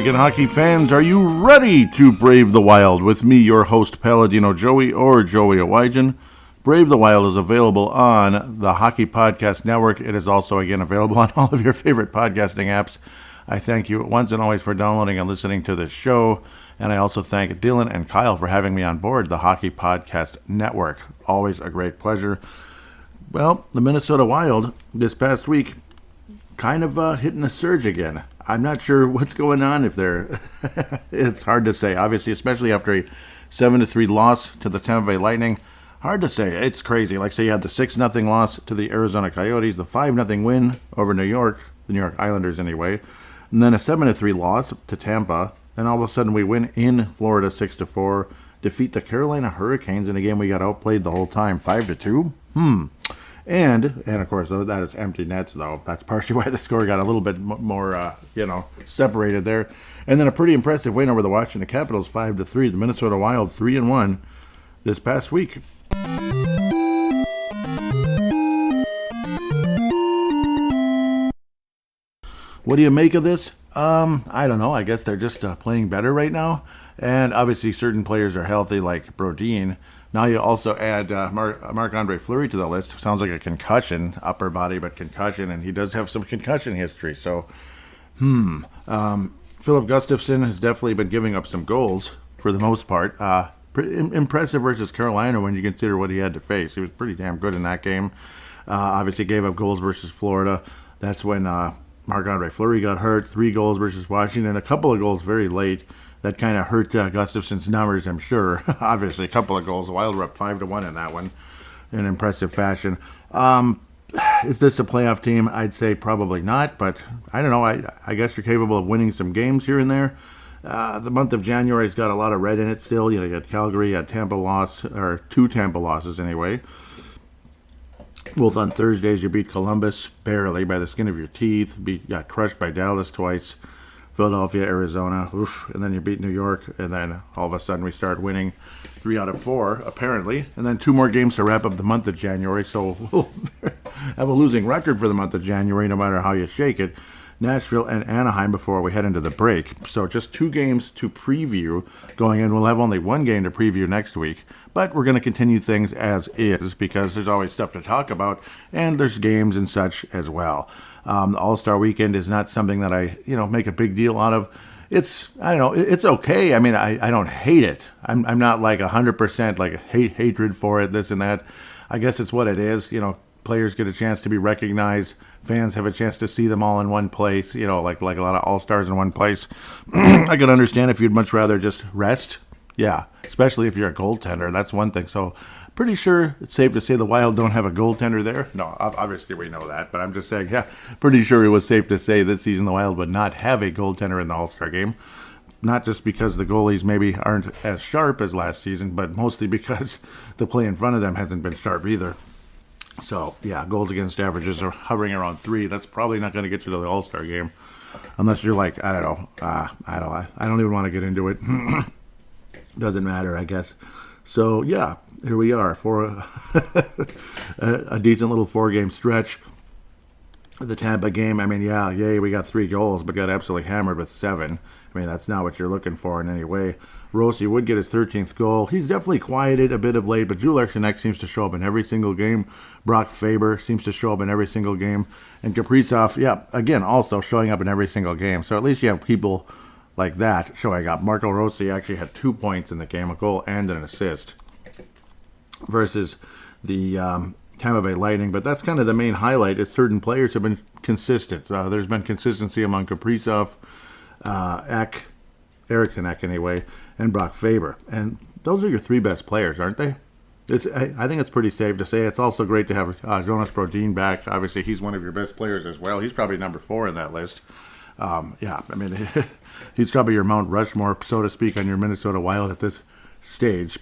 again, hockey fans. Are you ready to brave the wild with me, your host, Paladino Joey, or Joey Owygen? Brave the Wild is available on the Hockey Podcast Network. It is also, again, available on all of your favorite podcasting apps. I thank you once and always for downloading and listening to this show. And I also thank Dylan and Kyle for having me on board the Hockey Podcast Network. Always a great pleasure. Well, the Minnesota Wild this past week kind of hitting a surge again. I'm not sure what's going on if they're... It's hard to say, obviously, especially after a 7-3 loss to the Tampa Bay Lightning. Hard to say. It's crazy. Like, say you had the 6-0 loss to the Arizona Coyotes, the 5-0 win over New York, the New York Islanders anyway, and then a 7-3 loss to Tampa, and all of a sudden we win in Florida 6-4, defeat the Carolina Hurricanes in a game we got outplayed the whole time, 5-2. And of course, that is empty nets, though. That's partially why the score got a little bit more, separated there. And then a pretty impressive win over the Washington Capitals, 5-3. The Minnesota Wild, 3-1 this past week. What do you make of this? I don't know. I guess they're just playing better right now. And obviously certain players are healthy, like Brodin. Now you also add Marc-Andre Fleury to the list. Sounds like a concussion, upper body, but concussion. And he does have some concussion history. So, Philip Gustafsson has definitely been giving up some goals for the most part. Pretty impressive versus Carolina when you consider what he had to face. He was pretty damn good in that game. Obviously gave up goals versus Florida. That's when Marc-Andre Fleury got hurt. 3 goals versus Washington. A couple of goals very late. That kind of hurt Gustafsson's numbers, I'm sure. Obviously, a couple of goals. The Wild were up 5-1 in that one in impressive fashion. Is this a playoff team? I'd say probably not, but I don't know. I guess you're capable of winning some games here and there. The month of January's got a lot of red in it still. You got Calgary, you had Tampa loss, or 2 Tampa losses anyway. Both on Thursdays, you beat Columbus barely by the skin of your teeth. Got crushed by Dallas twice. Philadelphia, Arizona, and then you beat New York, and then all of a sudden we start winning 3 out of 4, apparently, and then 2 more games to wrap up the month of January, so we'll have a losing record for the month of January, no matter how you shake it. Nashville and Anaheim before we head into the break. So just 2 games to preview going in. We'll have only 1 game to preview next week, but we're going to continue things as is because there's always stuff to talk about, and there's games and such as well. The All-Star Weekend is not something that I, make a big deal out of. It's okay. I mean, I don't hate it. I'm not like 100% like hatred for it, this and that. I guess it's what it is. Players get a chance to be recognized. Fans have a chance to see them all in one place, like a lot of all-stars in one place. I can understand if you'd much rather just rest. Yeah, especially if you're a goaltender. That's one thing. So pretty sure it's safe to say the Wild don't have a goaltender there. No, obviously we know that, but I'm just saying, yeah, pretty sure it was safe to say this season the Wild would not have a goaltender in the All-Star game. Not just because the goalies maybe aren't as sharp as last season, but mostly because the play in front of them hasn't been sharp either. So, yeah, goals against averages are hovering around 3. That's probably not going to get you to the All-Star game. Unless you're like, I don't know. I don't even want to get into it. Doesn't matter, I guess. So, yeah, here we are for a decent little 4-game stretch. The Tampa game, I mean, yay, we got 3 goals, but got absolutely hammered with 7. I mean, that's not what you're looking for in any way. Rossi would get his 13th goal. He's definitely quieted a bit of late, but Drew Larsenek seems to show up in every single game. Brock Faber seems to show up in every single game. And Kaprizov, again, also showing up in every single game. So at least you have people like that showing up. Marco Rossi actually had 2 points in the game, a goal and an assist, versus the Tampa Bay Lightning. But that's kind of the main highlight, is certain players have been consistent. There's been consistency among Kaprizov, Eriksson Ek anyway, and Brock Faber. And those are your 3 best players, aren't they? I think it's pretty safe to say. It's also great to have Jonas Brodin back. Obviously, he's one of your best players as well. He's probably number 4 in that list. He's probably your Mount Rushmore, so to speak, on your Minnesota Wild at this stage,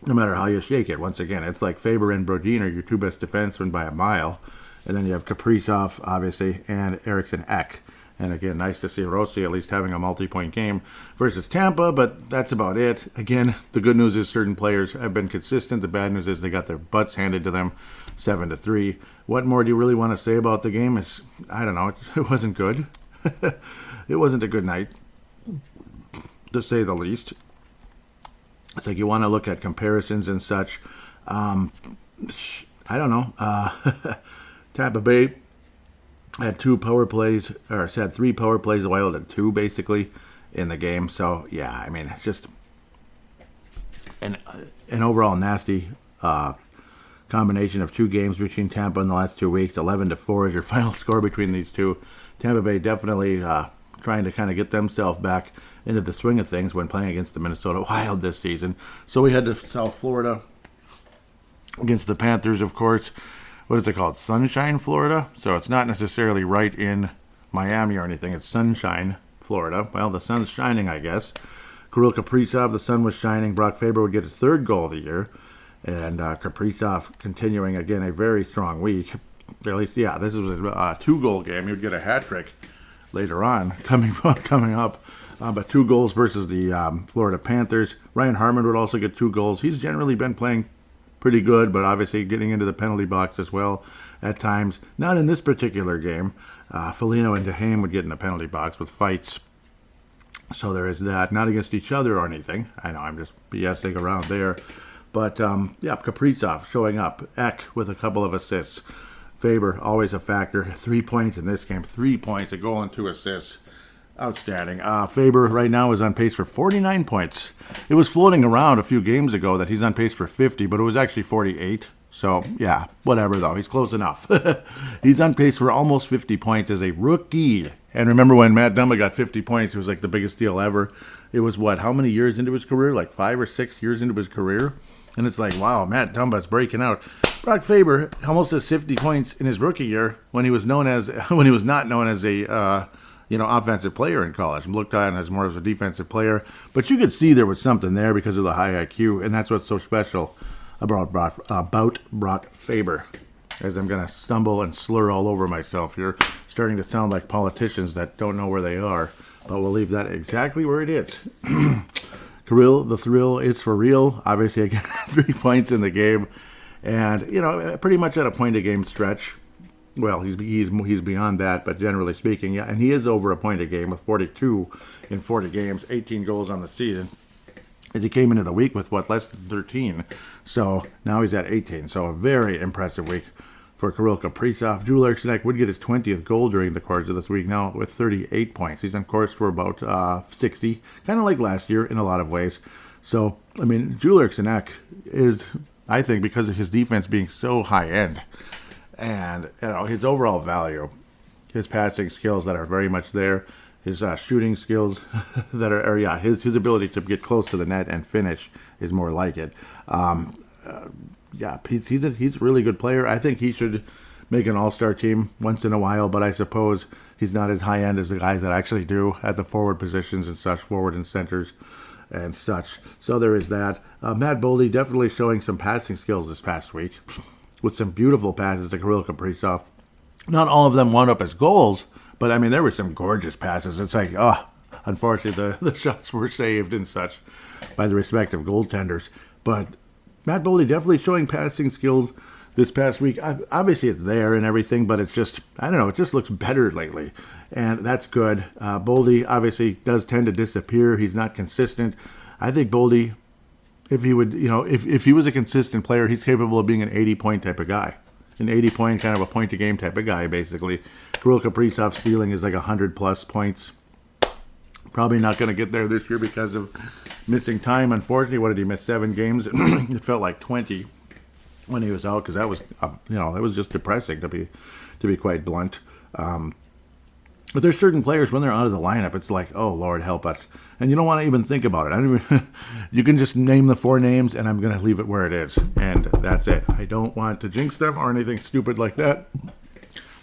no matter how you shake it. Once again, it's like Faber and Brodin are your 2 best defensemen by a mile. And then you have Kaprizov, obviously, and Eriksson Ek. And again, nice to see Rossi at least having a multi-point game versus Tampa, but that's about it. Again, the good news is certain players have been consistent. The bad news is they got their butts handed to them 7-3. What more do you really want to say about the game? I don't know. It wasn't good. It wasn't a good night. to say the least. It's like you want to look at comparisons and such. I don't know. Tampa Bay had 2 power plays, or had 3 power plays, Wild had 2 basically in the game. So yeah, I mean, it's just an overall nasty combination of 2 games between Tampa in the last 2 weeks. 11-4 is your final score between these two. Tampa Bay definitely trying to kind of get themselves back into the swing of things when playing against the Minnesota Wild this season. So we head to South Florida against the Panthers, of course. What is it called? Sunshine, Florida? So it's not necessarily right in Miami or anything. It's Sunshine, Florida. Well, the sun's shining, I guess. Kirill Kaprizov, the sun was shining. Brock Faber would get his 3rd goal of the year. And Kaprizov continuing, again, a very strong week. At least, yeah, this was a 2-goal game. He would get a hat trick later on coming up. But 2 goals versus the Florida Panthers. Ryan Harmon would also get 2 goals. He's generally been playing pretty good, but obviously getting into the penalty box as well at times. Not in this particular game. Foligno and DeHaan would get in the penalty box with fights. So there is that. Not against each other or anything. I know I'm just BSing around there. But, yeah, Kaprizov showing up. Ek with a couple of assists. Faber, always a factor. 3 points in this game. 3 points, a goal and 2 assists. Outstanding. Faber right now is on pace for 49 points. It was floating around a few games ago that he's on pace for 50, but it was actually 48. So, yeah, whatever, though. He's close enough. He's on pace for almost 50 points as a rookie. And remember when Matt Dumba got 50 points, it was like the biggest deal ever. It was, what, how many years into his career? Like 5 or 6 years into his career? And it's like, wow, Matt Dumba's breaking out. Brock Faber almost has 50 points in his rookie year when he was not known as a offensive player in college. Looked on as more as a defensive player. But you could see there was something there because of the high IQ, and that's what's so special about Brock Faber. As I'm going to stumble and slur all over myself here, starting to sound like politicians that don't know where they are. But we'll leave that exactly where it is. Kirill, the thrill is for real. Obviously, again, 3 points in the game. And, pretty much at a point-a-game stretch. Well, he's beyond that, but generally speaking, yeah. And he is over a point a game with 42 in 40 games, 18 goals on the season. As he came into the week with, less than 13. So now he's at 18. So a very impressive week for Kirill Kaprizov. Joel Eriksson would get his 20th goal during the course of this week now with 38 points. He's on course for about 60, kind of like last year in a lot of ways. So, I mean, Joel Eriksson is, I think, because of his defense being so high-end, and his overall value, his passing skills that are very much there, his shooting skills that are his ability to get close to the net and finish is more like it. He's a really good player. I think he should make an all-star team once in a while, but I suppose he's not as high-end as the guys that actually do at the forward positions and such, forward and centers and such. So there is that. Matt Boldy definitely showing some passing skills this past week with some beautiful passes to Kirill Kaprizov. Not all of them wound up as goals, but I mean, there were some gorgeous passes. It's like, unfortunately, the shots were saved and such by the respective goaltenders. But Matt Boldy definitely showing passing skills this past week. Obviously, it's there and everything, but it's just, I don't know, it just looks better lately. And that's good. Boldy obviously does tend to disappear. He's not consistent. I think Boldy, if he would, if he was a consistent player, he's capable of being an 80-point type of guy. An 80-point, kind of a point-a-game type of guy, basically. Kirill Kaprizov's ceiling is like 100-plus points. Probably not going to get there this year because of missing time. Unfortunately, what did he miss? 7 games? It felt like 20 when he was out, because that was, that was just depressing, to be quite blunt. But there's certain players, when they're out of the lineup, it's like, oh, Lord, help us. And you don't want to even think about it. You can just name the 4 names, and I'm going to leave it where it is. And that's it. I don't want to jinx them or anything stupid like that.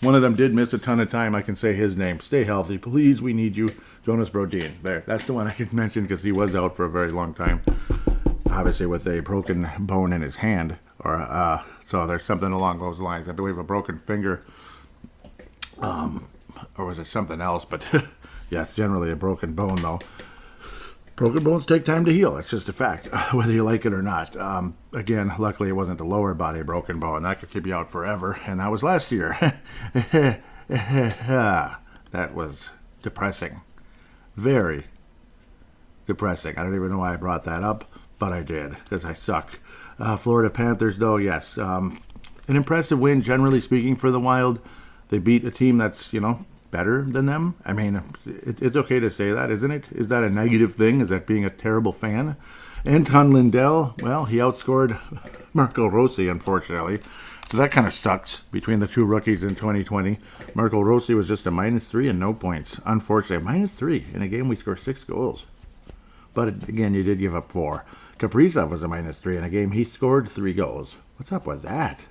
One of them did miss a ton of time. I can say his name. Stay healthy. Please, we need you. Jonas Brodin. There. That's the one I can mention because he was out for a very long time. Obviously with a broken bone in his hand. So there's something along those lines. I believe a broken finger. Or was it something else? But yes, generally a broken bone, though. Broken bones take time to heal. It's just a fact, whether you like it or not. Again, luckily it wasn't the lower body broken bone. That could keep you out forever, and that was last year. That was depressing. Very depressing. I don't even know why I brought that up, but I did, because I suck. Florida Panthers, though, yes. An impressive win, generally speaking, for the Wild. They beat a team that's, better than them. I mean, it's okay to say that, isn't it? Is that a negative thing? Is that being a terrible fan? Anton Lindell, well, he outscored Marco Rossi, unfortunately. So that kind of sucks between the two rookies in 2020. Marco Rossi was just a -3 and no points. Unfortunately, -3 in a game we scored 6 goals. But again, you did give up 4. Kaprizov was a -3 in a game he scored 3 goals. What's up with that?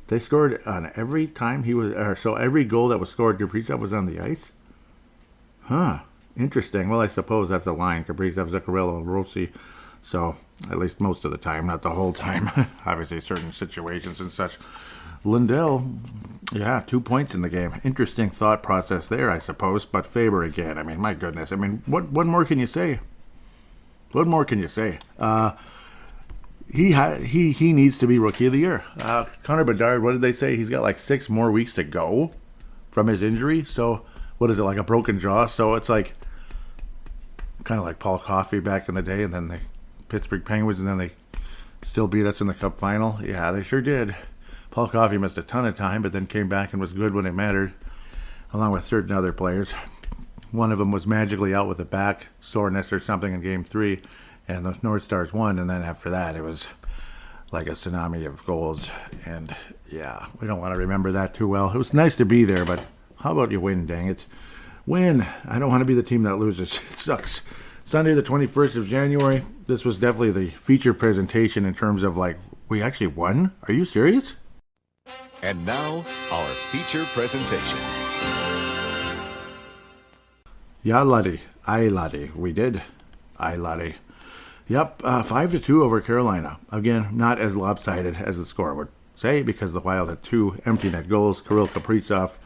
They scored on every time he was, so every goal that was scored, Kaprizov was on the ice? Huh. Interesting. Well, I suppose that's a line. Kaprizov, Zuccarello, Rossi. So, at least most of the time, not the whole time. Obviously, certain situations and such. Lindell, 2 points in the game. Interesting thought process there, I suppose. But Faber again. I mean, my goodness. I mean, what more can you say? What more can you say? He needs to be Rookie of the Year. Connor Bedard, what did they say? He's got like 6 more weeks to go from his injury. So, what is it, like a broken jaw? So, it's like kind of like Paul Coffey back in the day, and then the Pittsburgh Penguins, and then they still beat us in the Cup final. Yeah, they sure did. Paul Coffey missed a ton of time, but then came back and was good when it mattered, along with certain other players. One of them was magically out with a back soreness or something in Game 3, and the North Stars won, and then after that, it was like a tsunami of goals, and yeah, we don't want to remember that too well. It was nice to be there, but how about you win, dang it. Win. I don't want to be the team that loses. It sucks. Sunday, the 21st of January. This was definitely the feature presentation in terms of, like, we actually won? Are you serious? And now, our feature presentation. Yeah, laddie. Aye, laddie. We did. Aye, laddie. Yep, 5-2 over Carolina. Again, not as lopsided as the score would say, because the Wild had 2 empty net goals. Kirill Kaprizov,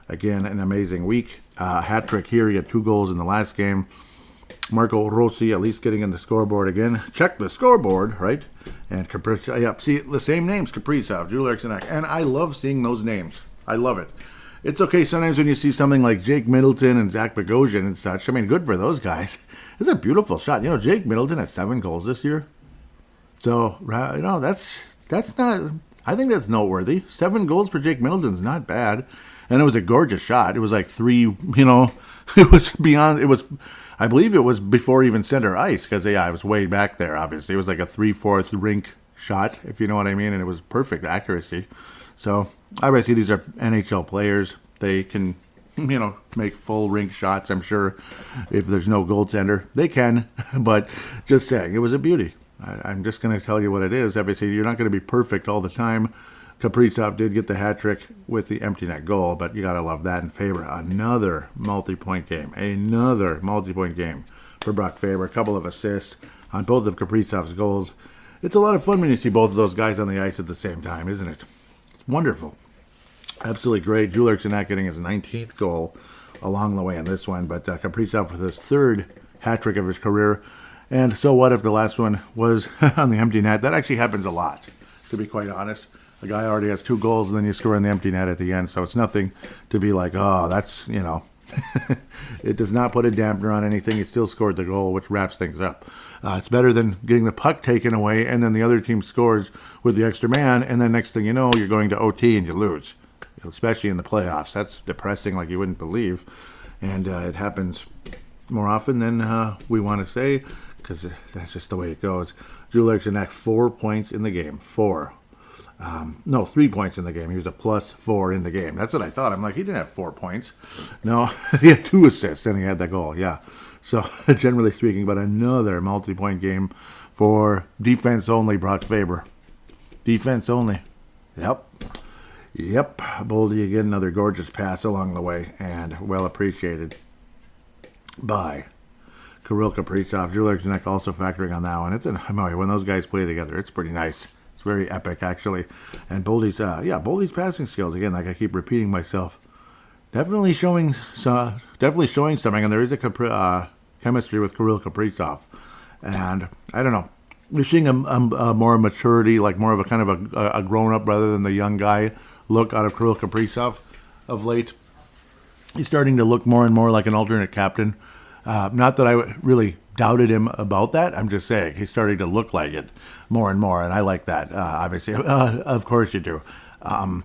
again, an amazing week. Hat trick here. He had 2 goals in the last game. Marco Rossi at least getting in the scoreboard again. Check the scoreboard, right? And Kaprizov, yep, see the same names, Kaprizov, Jules Eriksson, and I love seeing those names. I love it. It's okay sometimes when you see something like Jake Middleton and Zach Bogosian and such. I mean, good for those guys. It's a beautiful shot. Jake Middleton has 7 goals this year. So, that's not, I think that's noteworthy. 7 goals for Jake Middleton's not bad. And it was a gorgeous shot. It was like 3, it was beyond, I believe it was before even center ice, because, I was way back there, obviously. It was like a 3/4 rink shot, if you know what I mean, and it was perfect accuracy. So, obviously, these are NHL players. They can, make full rink shots, I'm sure. If there's no goaltender, they can. But just saying, it was a beauty. I'm just going to tell you what it is. Obviously, you're not going to be perfect all the time. Kaprizov did get the hat trick with the empty net goal, but you got to love that in Faber. Another multi-point game for Brock Faber. A couple of assists on both of Kaprizov's goals. It's a lot of fun when you see both of those guys on the ice at the same time, isn't it? It's wonderful. Absolutely great. Jules Eriksson getting his 19th goal along the way in this one, but Kaprizov with his 3rd hat trick of his career. And so what if the last one was on the empty net? That actually happens a lot, to be quite honest. The guy already has 2 goals, and then you score in the empty net at the end. So it's nothing to be like, oh, that's, it does not put a dampener on anything. He still scored the goal, which wraps things up. It's better than getting the puck taken away, and then the other team scores with the extra man, and then next thing you know, you're going to OT and you lose, especially in the playoffs. That's depressing like you wouldn't believe. And it happens more often than we want to say, because that's just the way it goes. Jules Eriksson 4 points in the game. 4. 3 points in the game. He was a +4 in the game. That's what I thought. I'm like, he didn't have 4 points. No, he had 2 assists, and he had that goal. Yeah. So, generally speaking, but another multi-point game for defense only Brock Faber. Defense only. Yep. Boldy again, another gorgeous pass along the way, and well appreciated by Kirill Kaprizov. Jules Eriksson also factoring on that one. When those guys play together, it's pretty nice. It's very epic, actually. And Boldy's passing skills, again, like I keep repeating myself, definitely showing something. And there is a chemistry with Kirill Kaprizov. And I don't know, you're seeing a more maturity, like more of a kind of a grown-up rather than the young guy look out of Kirill Kaprizov of late. He's starting to look more and more like an alternate captain. Not that I really doubted him about that. I'm just saying he's starting to look like it more and more, and I like that. Obviously, of course you do. I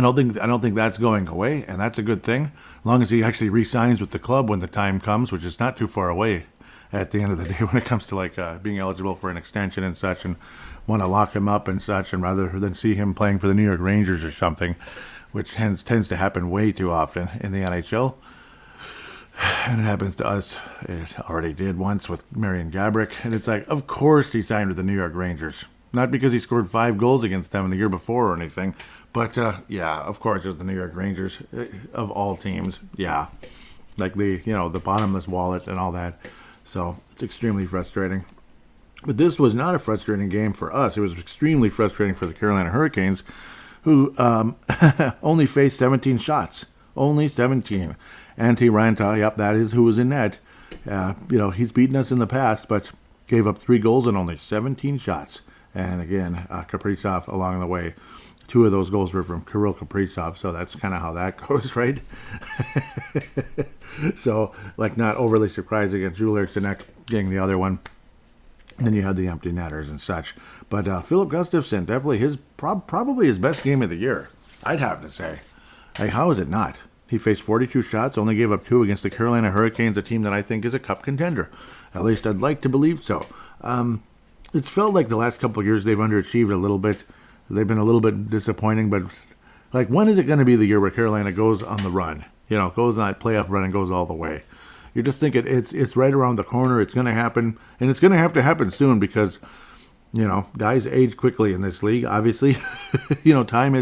don't think that's going away, and that's a good thing. As long as he actually re-signs with the club when the time comes, which is not too far away at the end of the day when it comes to like being eligible for an extension and such, and want to lock him up and such, and rather than see him playing for the New York Rangers or something, which tends to happen way too often in the NHL. And it happens to us. It already did once with Marian Gaborik, and it's like, of course he signed with the New York Rangers. Not because he scored 5 goals against them the year before or anything, but yeah, of course it was the New York Rangers of all teams. Yeah, like the bottomless wallet and all that. So it's extremely frustrating. But this was not a frustrating game for us. It was extremely frustrating for the Carolina Hurricanes, who only faced 17 shots. Only 17. Antti Ranta, yep, that is who was in net. He's beaten us in the past, but gave up 3 goals and only 17 shots. And again, Kaprizov along the way. 2 of those goals were from Kirill Kaprizov, so that's kind of how that goes, right? So, like, not overly surprised against Jules Eriksson getting the other one. And then you had the empty netters and such. But Philip Gustafsson, definitely probably his best game of the year, I'd have to say. Like, how is it not? He faced 42 shots, only gave up 2 against the Carolina Hurricanes, a team that I think is a cup contender. At least I'd like to believe so. It's felt like the last couple of years they've underachieved a little bit. They've been a little bit disappointing, but like, when is it going to be the year where Carolina goes on the run? Goes on that playoff run and goes all the way. You're just thinking it's right around the corner. It's going to happen, and it's going to have to happen soon because, guys age quickly in this league. Obviously, time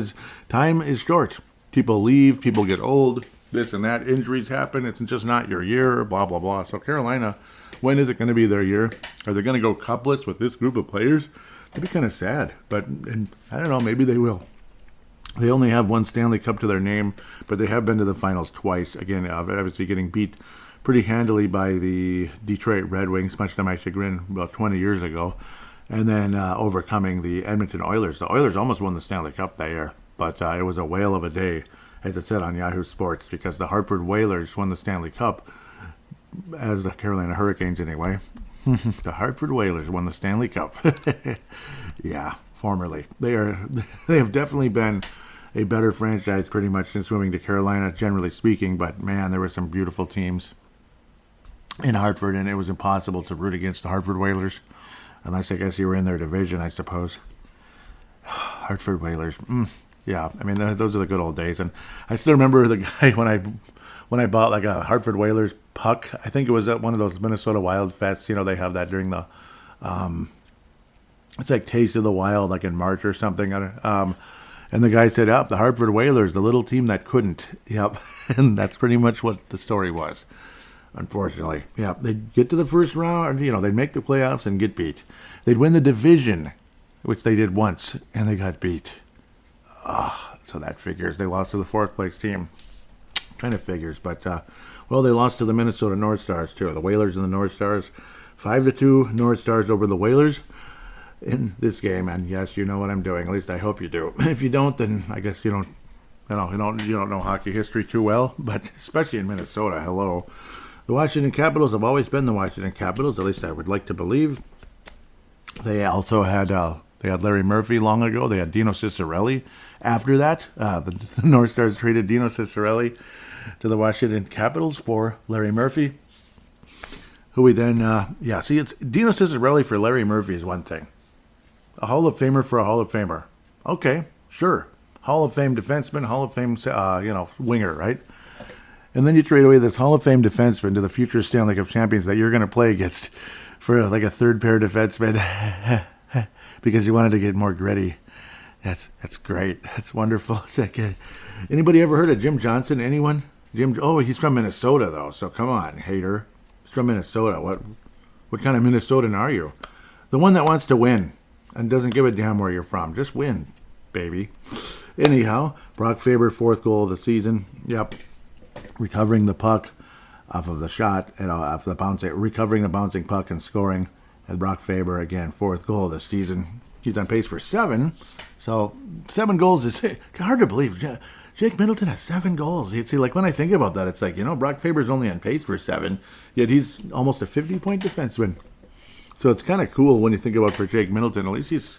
is short. People leave, people get old, this and that. Injuries happen. It's just not your year. Blah blah blah. So Carolina, when is it going to be their year? Are they going to go cupless with this group of players? It'd be kind of sad, but I don't know. Maybe they will. They only have 1 Stanley Cup to their name, but they have been to the finals twice. Again, obviously getting beat pretty handily by the Detroit Red Wings, much to my chagrin, about 20 years ago, and then overcoming the Edmonton Oilers. The Oilers almost won the Stanley Cup that year, but it was a whale of a day, as it said on Yahoo Sports, because the Hartford Whalers won the Stanley Cup, as the Carolina Hurricanes anyway. The Hartford Whalers won the Stanley Cup. Yeah, formerly. They have definitely been a better franchise pretty much since moving to Carolina, generally speaking, but man, there were some beautiful teams in Hartford, and it was impossible to root against the Hartford Whalers, unless I guess you were in their division, I suppose. Hartford Whalers. Yeah, I mean, those are the good old days, and I still remember the guy when I bought like a Hartford Whalers puck. I think it was at one of those Minnesota Wild Fests. They have that during the, it's like Taste of the Wild, like in March or something. And the guy said, "Yep, the Hartford Whalers, the little team that couldn't." Yep, and that's pretty much what the story was. Unfortunately, yeah, they'd get to the first round, they'd make the playoffs and get beat. They'd win the division, which they did once, and they got beat. So that figures. They lost to the 4th place team. Kind of figures, but they lost to the Minnesota North Stars too. The Whalers and the North Stars, 5-2 North Stars over the Whalers in this game. And yes, you know what I'm doing. At least I hope you do. If you don't, then I guess you don't know hockey history too well. But especially in Minnesota, hello. The Washington Capitals have always been the Washington Capitals. At least I would like to believe. They also had Larry Murphy long ago. They had Dino Ciccarelli. After that, the North Stars traded Dino Ciccarelli to the Washington Capitals for Larry Murphy, who we then, it's Dino Ciccarelli for Larry Murphy is one thing. A Hall of Famer for a Hall of Famer. Okay, sure. Hall of Fame defenseman, Hall of Fame, winger, right? And then you trade away this Hall of Fame defenseman to the future Stanley Cup champions that you're going to play against for like a third pair defenseman because you wanted to get more gritty. That's great. That's wonderful. It's like, anybody ever heard of Jim Johnson? Anyone? He's from Minnesota though. So come on, hater. He's from Minnesota. What kind of Minnesotan are you? The one that wants to win and doesn't give a damn where you're from. Just win, baby. Anyhow, Brock Faber, 4th goal of the season. Yep. Recovering the puck off of the shot and off the bouncing, recovering the bouncing puck and scoring. And Brock Faber again, 4th goal of the season. He's on pace for 7. So 7 goals is hard to believe. Jake Middleton has 7 goals. You see, like when I think about that, it's like, Brock Faber's only on pace for 7, yet he's almost a 50-point defenseman. So it's kind of cool when you think about for Jake Middleton. At least he's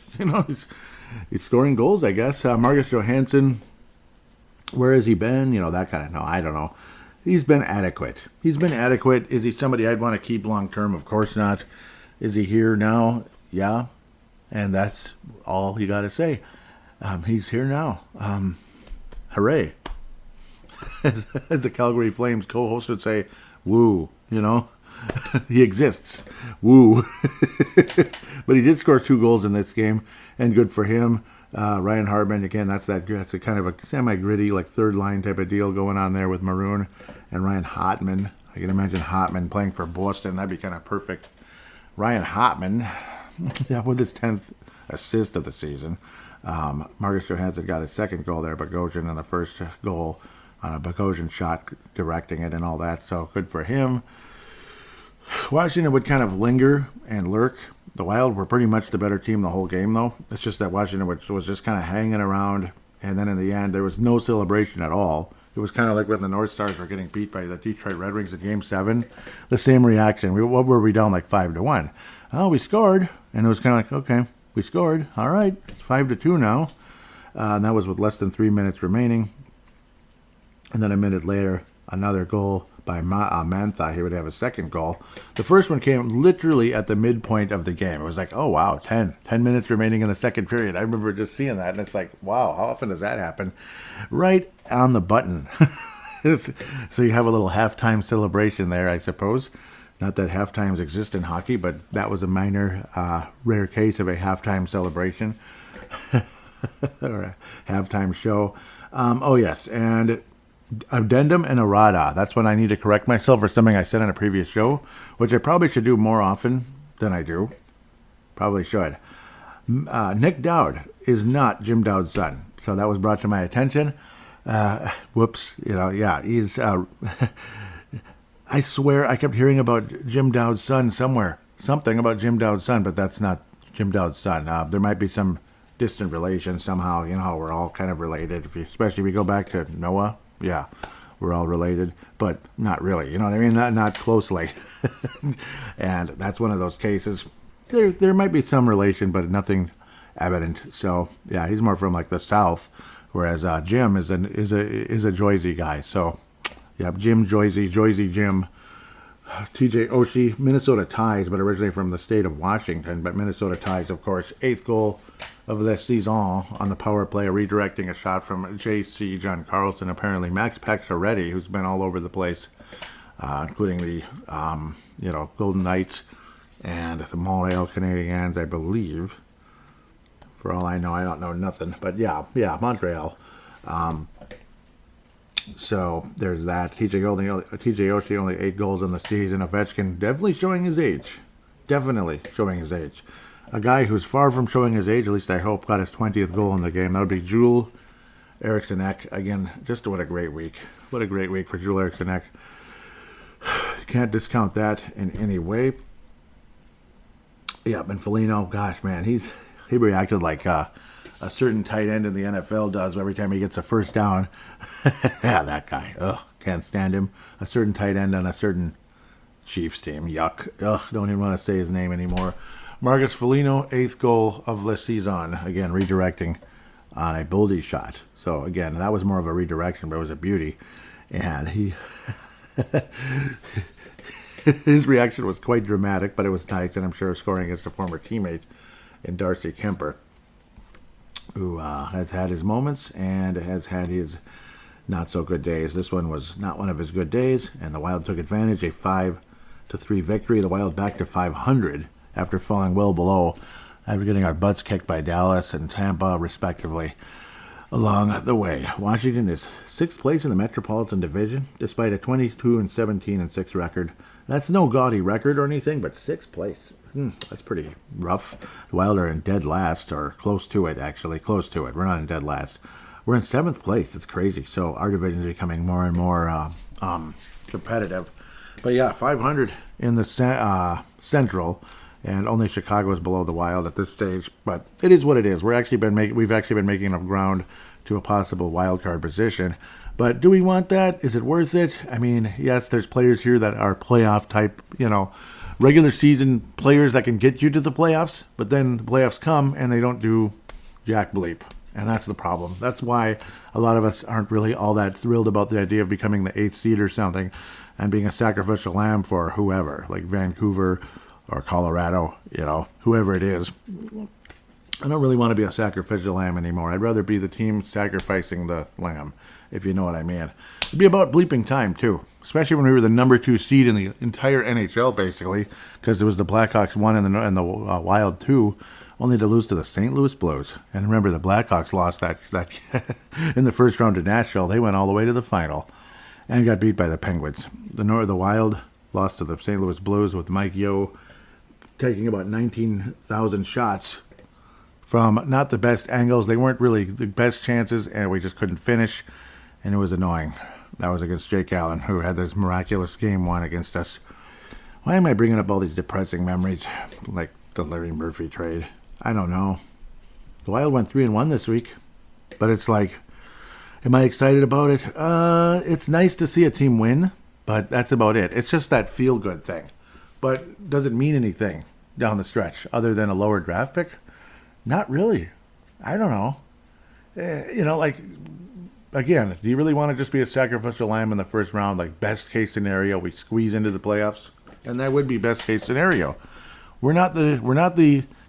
scoring goals, I guess. Marcus Johansson, where has he been? That kind of, no, I don't know. He's been adequate. Is he somebody I'd want to keep long term? Of course not. Is he here now? Yeah. And that's all you got to say. He's here now. Hooray. As the Calgary Flames co-host would say, woo, he exists. Woo. But he did score 2 goals in this game, and good for him. Ryan Hartman, again, that's a kind of a semi-gritty, like third-line type of deal going on there with Maroon and Ryan Hartman. I can imagine Hartman playing for Boston. That'd be kind of perfect. Ryan Hartman, with his 10th assist of the season. Marcus Johansson got his 2nd goal there, Bogosian, and the first goal on a Bogosian shot, directing it and all that, so good for him. Washington would kind of linger and lurk. The Wild were pretty much the better team the whole game, though. It's just that Washington was just kind of hanging around, and then in the end, there was no celebration at all. It was kind of like when the North Stars were getting beat by the Detroit Red Wings in Game 7. The same reaction. What were we down, like 5-1? Oh, we scored, and it was kind of like, okay, we scored. All right, it's 5-2 now. And that was with less than 3 minutes remaining. And then a minute later, another goal by Mantha. He would have a 2nd goal. The first one came literally at the midpoint of the game. It was like, oh, wow, 10 minutes remaining in the 2nd period. I remember just seeing that, and it's like, wow, how often does that happen? Right on the button. So you have a little halftime celebration there, I suppose. Not that halftimes exist in hockey, but that was a minor, rare case of a halftime celebration. Or a halftime show. Oh, yes, and addendum and errata. That's when I need to correct myself for something I said in a previous show, which I probably should do more often than I do. Probably should. Nick Dowd is not Jim Dowd's son. So that was brought to my attention. Whoops. He's... I swear I kept hearing about Jim Dowd's son somewhere. Something about Jim Dowd's son, but that's not Jim Dowd's son. There might be some distant relation somehow. We're all kind of related. Especially if we go back to Noah. Yeah, we're all related, but not really. You know what I mean? Not closely. And that's one of those cases. There might be some relation, but nothing evident. So yeah, he's more from like the South, whereas Jim is a Joyzy guy. So yeah, Jim Joyzy Jim. TJ Oshie, Minnesota Ties, but originally from the state of Washington. But Minnesota Ties, of course, 8th goal of the season on the power play, redirecting a shot from J.C. John Carlson. Apparently, Max Pacioretty, who's been all over the place, including the Golden Knights and the Montreal Canadiens, I believe. For all I know, I don't know nothing, but yeah, Montreal. So there's that. TJ Oshie only 8 goals in the season. Ovechkin definitely showing his age. A guy who's far from showing his age, at least I hope, got his 20th goal in the game. That would be Joel Eriksson Ek. Again, just what a great week. What a great week for Joel Eriksson Ek. Can't discount that in any way. Yeah, and Foligno, gosh, man, he reacted like a certain tight end in the NFL does every time he gets a first down. Yeah, that guy. Ugh, can't stand him. A certain tight end on a certain Chiefs team. Yuck. Ugh, don't even want to say his name anymore. Marcus Foligno, 8th goal of the season. Again, redirecting on a Boldy shot. So, again, that was more of a redirection, but it was a beauty. And his reaction was quite dramatic, but it was nice, and I'm sure scoring against a former teammate in Darcy Kemper, who has had his moments and has had his not-so-good days. This one was not one of his good days, and the Wild took advantage, a 5-3 victory. The Wild back to 500 after falling well below, after getting our butts kicked by Dallas and Tampa, respectively, along the way. Washington is 6th place in the Metropolitan Division, despite a 22-17-6 record. That's no gaudy record or anything, but 6th place. That's pretty rough. The Wild are in dead last, or close to it, actually. Close to it. We're not in dead last. We're in 7th place. It's crazy. So our division is becoming more and more competitive. But yeah, 500 in the Central, and only Chicago is below the Wild at this stage. But it is what it is. We've actually been making up ground to a possible wild card position. But do we want that? Is it worth it? I mean, yes, there's players here that are playoff type, regular season players that can get you to the playoffs, but then the playoffs come and they don't do jack bleep. And that's the problem. That's why a lot of us aren't really all that thrilled about the idea of becoming the 8th seed or something and being a sacrificial lamb for whoever, like Vancouver or Colorado, whoever it is. I don't really want to be a sacrificial lamb anymore. I'd rather be the team sacrificing the lamb, if you know what I mean. It'd be about bleeping time, too, especially when we were the number 2 seed in the entire NHL, basically, because it was the Blackhawks 1 and the Wild 2, only to lose to the St. Louis Blues. And remember, the Blackhawks lost that in the first round to Nashville. They went all the way to the final and got beat by the Penguins. The Wild lost to the St. Louis Blues with Mike Yeo taking about 19,000 shots from not the best angles. They weren't really the best chances, and we just couldn't finish, and it was annoying. That was against Jake Allen, who had this miraculous game 1 against us. Why am I bringing up all these depressing memories, like the Larry Murphy trade? I don't know. The Wild went 3-1 this week, but it's like, am I excited about it? It's nice to see a team win, but that's about it. It's just that feel-good thing. But does it mean anything down the stretch other than a lower draft pick? Not really. I don't know. Again, do you really want to just be a sacrificial lamb in the first round? Like, best case scenario, we squeeze into the playoffs, and that would be best case scenario. We're not the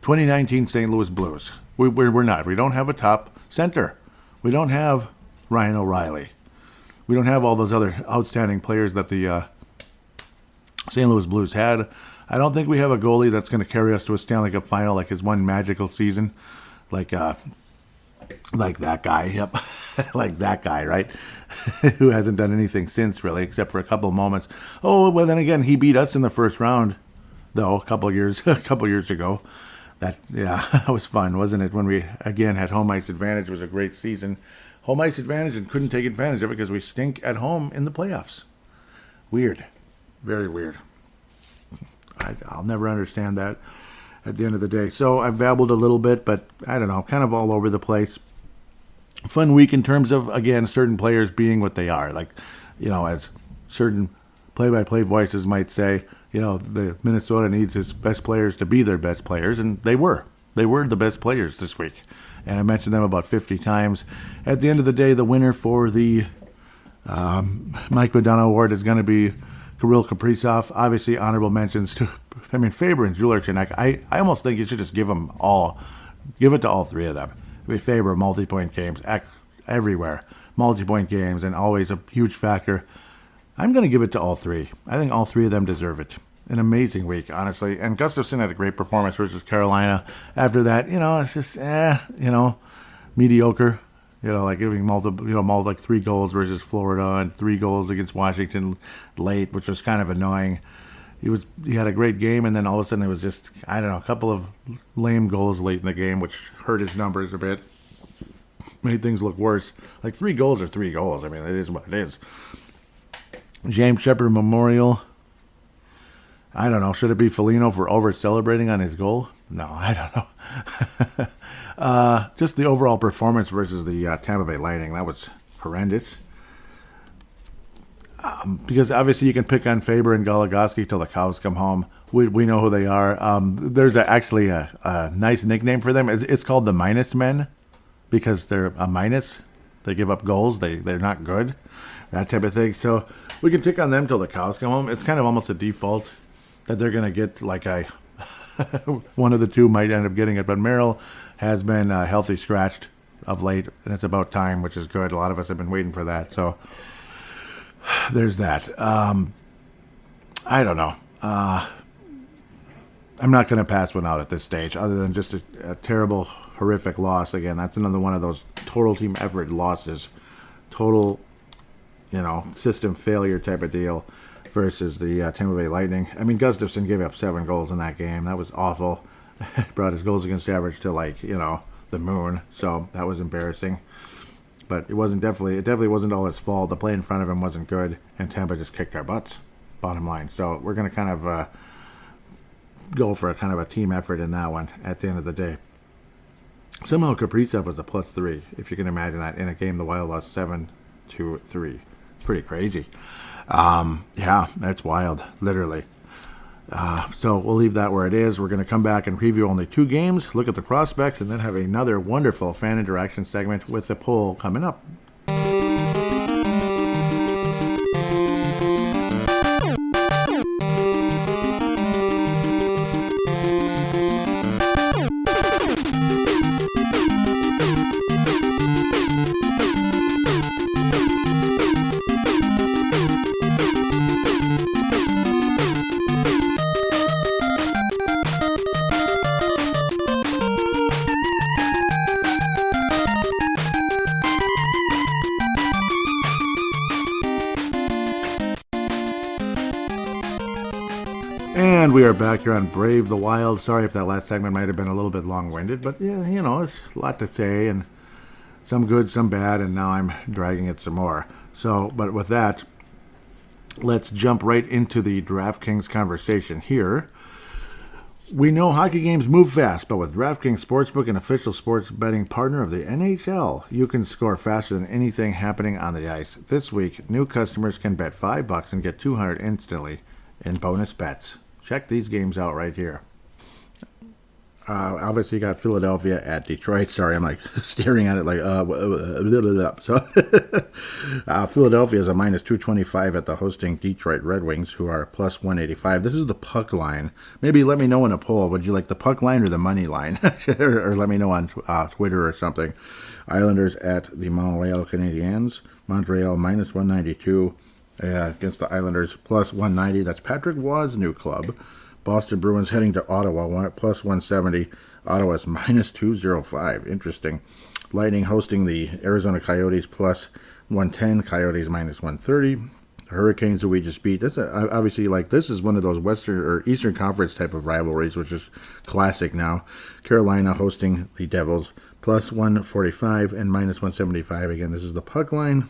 2019 St. Louis Blues. We're not. We don't have a top center. We don't have Ryan O'Reilly. We don't have all those other outstanding players that the St. Louis Blues had. I don't think we have a goalie that's going to carry us to a Stanley Cup final like his one magical season, like that guy. Yep, like that guy, right? Who hasn't done anything since, really, except for a couple of moments. Oh, well, then again, he beat us in the first round, though, a couple years ago. That was fun, wasn't it? When we again had home ice advantage, it was a great season. Home ice advantage, and couldn't take advantage of it because we stink at home in the playoffs. Weird, very weird. I'll never understand that at the end of the day. So I've babbled a little bit, but I don't know, kind of all over the place. Fun week in terms of, again, certain players being what they are. Like, as certain play-by-play voices might say, the Minnesota needs its best players to be their best players, and they were. They were the best players this week. And I mentioned them about 50 times. At the end of the day, the winner for the Mike McDonough Award is going to be Kirill Kaprizov. Obviously, honorable mentions to, Faber and Julerchik. I almost think you should just give it to all three of them. Faber, multi-point games, everywhere. Multi-point games, and always a huge factor. I'm going to give it to all three. I think all three of them deserve it. An amazing week, honestly. And Gustafsson had a great performance versus Carolina. After that, it's just, mediocre. Like giving like 3 goals versus Florida and 3 goals against Washington late, which was kind of annoying. He had a great game, and then all of a sudden it was just, a couple of lame goals late in the game, which hurt his numbers a bit. Made things look worse. Like 3 goals are 3 goals. It is what it is. James Shepard Memorial. I don't know. Should it be Foligno for over-celebrating on his goal? No, I don't know. Just the overall performance versus the Tampa Bay Lightning, that was horrendous. Because obviously you can pick on Faber and Goligoski till the cows come home. We know who they are. There's actually a nice nickname for them. It's called the Minus Men because they're a minus. They give up goals. They're not good. That type of thing. So we can pick on them till the cows come home. It's kind of almost a default that they're going to get like one of the two might end up getting it. But Merrill has been healthy scratched of late, and it's about time, which is good. A lot of us have been waiting for that. So there's that. I don't know. I'm not going to pass one out at this stage other than just a terrible, horrific loss. Again, that's another one of those total team effort losses. Total, system failure type of deal versus the Tampa Bay Lightning. Gustafsson gave up 7 goals in that game. That was awful. Brought his goals against average to the moon. So that was embarrassing. But it definitely wasn't all his fault. The play in front of him wasn't good, and Tampa just kicked our butts, bottom line. So we're going to kind of go for a kind of a team effort in that one at the end of the day. Somehow Kaprizov was a +3, if you can imagine that, in a game the Wild lost 7-3. It's pretty crazy. Yeah, that's wild, literally. So we'll leave that where it is. We're going to come back and preview only 2 games, look at the prospects, and then have another wonderful fan interaction segment with the poll coming up. And we are back here on Brave the Wild. Sorry if that last segment might have been a little bit long-winded, but yeah, you know, it's a lot to say, and some good, some bad, and now I'm dragging it some more. So, but with that, let's jump right into the DraftKings conversation here. We know hockey games move fast, but with DraftKings Sportsbook, an official sports betting partner of the NHL, you can score faster than anything happening on the ice. This week, new customers can bet $5 and get $200 instantly in bonus bets. Check these games out right here. Obviously, you got Philadelphia at Detroit. Sorry, I'm like staring at it like, So, Philadelphia is a -225 at the hosting Detroit Red Wings, who are +185. This is the puck line. Maybe let me know in a poll. Would you like the puck line or the money line? or let me know on Twitter or something. Islanders at the Montreal Canadiens. Montreal -192. Against the Islanders, +190. That's Patrick Waugh's new club. Boston Bruins heading to Ottawa, +170. Ottawa's -205. Interesting. Lightning hosting the Arizona Coyotes, +110. Coyotes -130. The Hurricanes, who we just beat. This obviously, like, this is one of those Western or Eastern Conference type of rivalries, which is classic now. Carolina hosting the Devils, +145 and -175. Again, this is the puck line.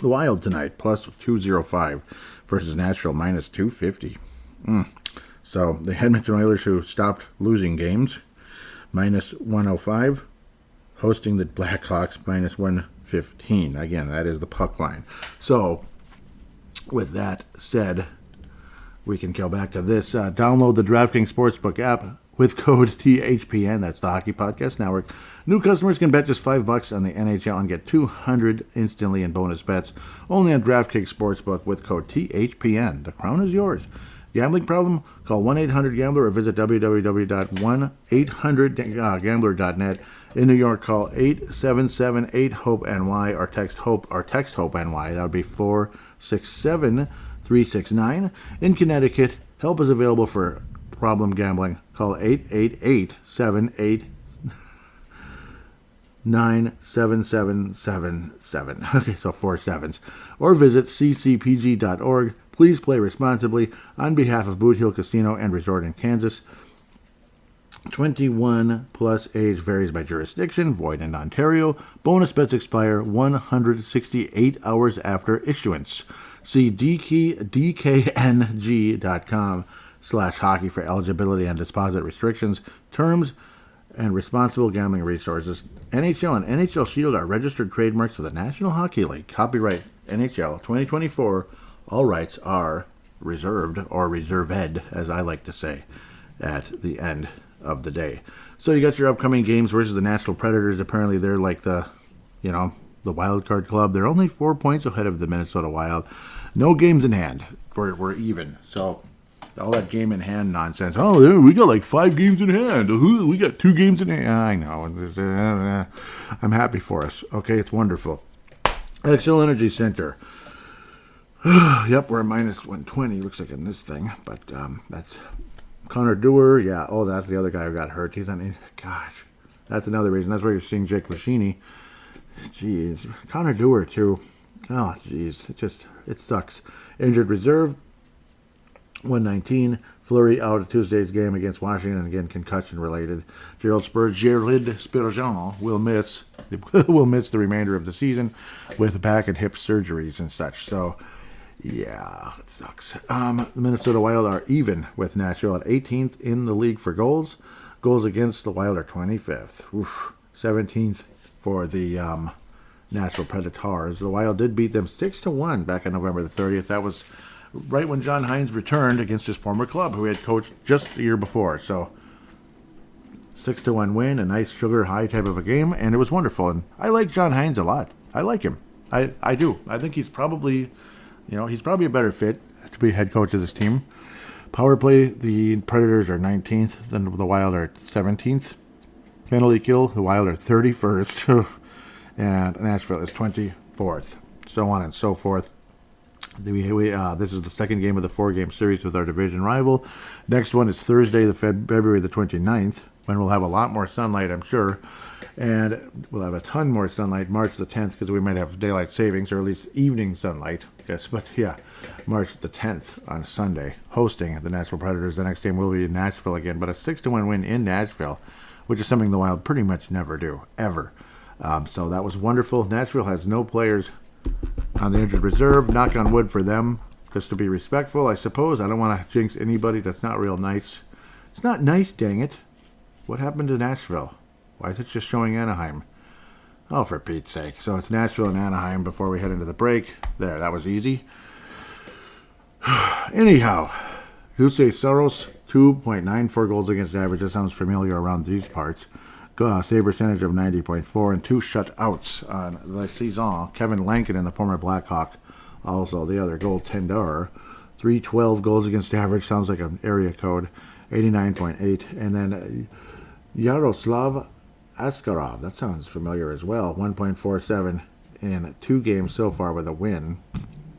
The Wild tonight, +205 versus Nashville, -250. So the Edmonton Oilers, who stopped losing games, -105, hosting the Blackhawks, -115. Again, that is the puck line. So with that said, we can go back to this. Download the DraftKings Sportsbook app with code THPN. That's the Hockey Podcast Network. New customers can bet just $5 on the NHL and get $200 instantly in bonus bets. Only on DraftKings Sportsbook with code THPN. The crown is yours. Gambling problem? Call 1-800-GAMBLER or visit www.1800gambler.net. In New York, call 877-8-HOPE-NY or text HOPE-NY. That would be 467-369. In Connecticut, help is available for problem gambling. Call 888-789-7777. Okay, so 4 sevens. Or visit ccpg.org. Please play responsibly on behalf of Boot Hill Casino and Resort in Kansas. 21 plus age varies by jurisdiction. Void in Ontario. Bonus bets expire 168 hours after issuance. See dkng.com/hockey for eligibility and deposit restrictions, terms, and responsible gambling resources. NHL and NHL Shield are registered trademarks for the National Hockey League. Copyright NHL 2024. All rights are reserved, or reserved, as I like to say, at the end of the day. So you got your upcoming games versus the Nashville Predators. Apparently they're like the wild card club. They're only 4 points ahead of the Minnesota Wild. No games in hand. We're even. So all that game in hand nonsense. Oh, we got like 5 games in hand. We got 2 games in hand. I know. I'm happy for us. Okay, it's wonderful. Xcel Energy Center. Yep, we're at -120. Looks like in this thing, but that's Connor Dewar. Yeah. Oh, that's the other guy who got hurt. He's on. Gosh, that's another reason. That's why you're seeing Jake Machini. Jeez, Connor Dewar too. Oh, jeez, it sucks. Injured reserve. 119. Fleury out of Tuesday's game against Washington, again concussion related. Gerald Spurgeon will miss the remainder of the season with back and hip surgeries and such. So yeah, it sucks. The Minnesota Wild are even with Nashville at 18th in the league for goals. Goals against, the Wild are 25th. Oof. 17th for the Nashville Predators. The Wild did beat them 6-1 back on November the 30th. That was right when John Hines returned against his former club, who he had coached just the year before. So 6-1 win, a nice sugar high type of a game, and it was wonderful. And I like John Hines a lot. I like him. I do. I think he's probably, he's probably a better fit to be head coach of this team. Power play, the Predators are 19th, then the Wild are 17th. Penalty kill, the Wild are 31st, and Nashville is 24th. So on and so forth. This is the second game of the 4-game series with our division rival. Next one is Thursday, February the 29th, when we'll have a lot more sunlight, I'm sure. And we'll have a ton more sunlight March the 10th, because we might have daylight savings, or at least evening sunlight. Yes, but yeah, March the 10th on Sunday, hosting the Nashville Predators. The next game will be in Nashville again, but a 6-1 win in Nashville, which is something the Wild pretty much never do, ever. So that was wonderful. Nashville has no players on the injured reserve. Knock on wood for them, just to be respectful, I suppose. I don't want to jinx anybody. That's not real nice. It's not nice, dang it. What happened to Nashville? Why is it just showing Anaheim? Oh, for Pete's sake. So it's Nashville and Anaheim before we head into the break. There, that was easy. Anyhow, Duse Soros, 2.94 goals against average. That sounds familiar around these parts. Save percentage of 90.4 and 2 shutouts on the season. Kevin Lankin, the former Blackhawk, also the other goaltender. 312 goals against average. Sounds like an area code. 89.8. And then Yaroslav Askarov, that sounds familiar as well. 1.47 in 2 games so far with a win.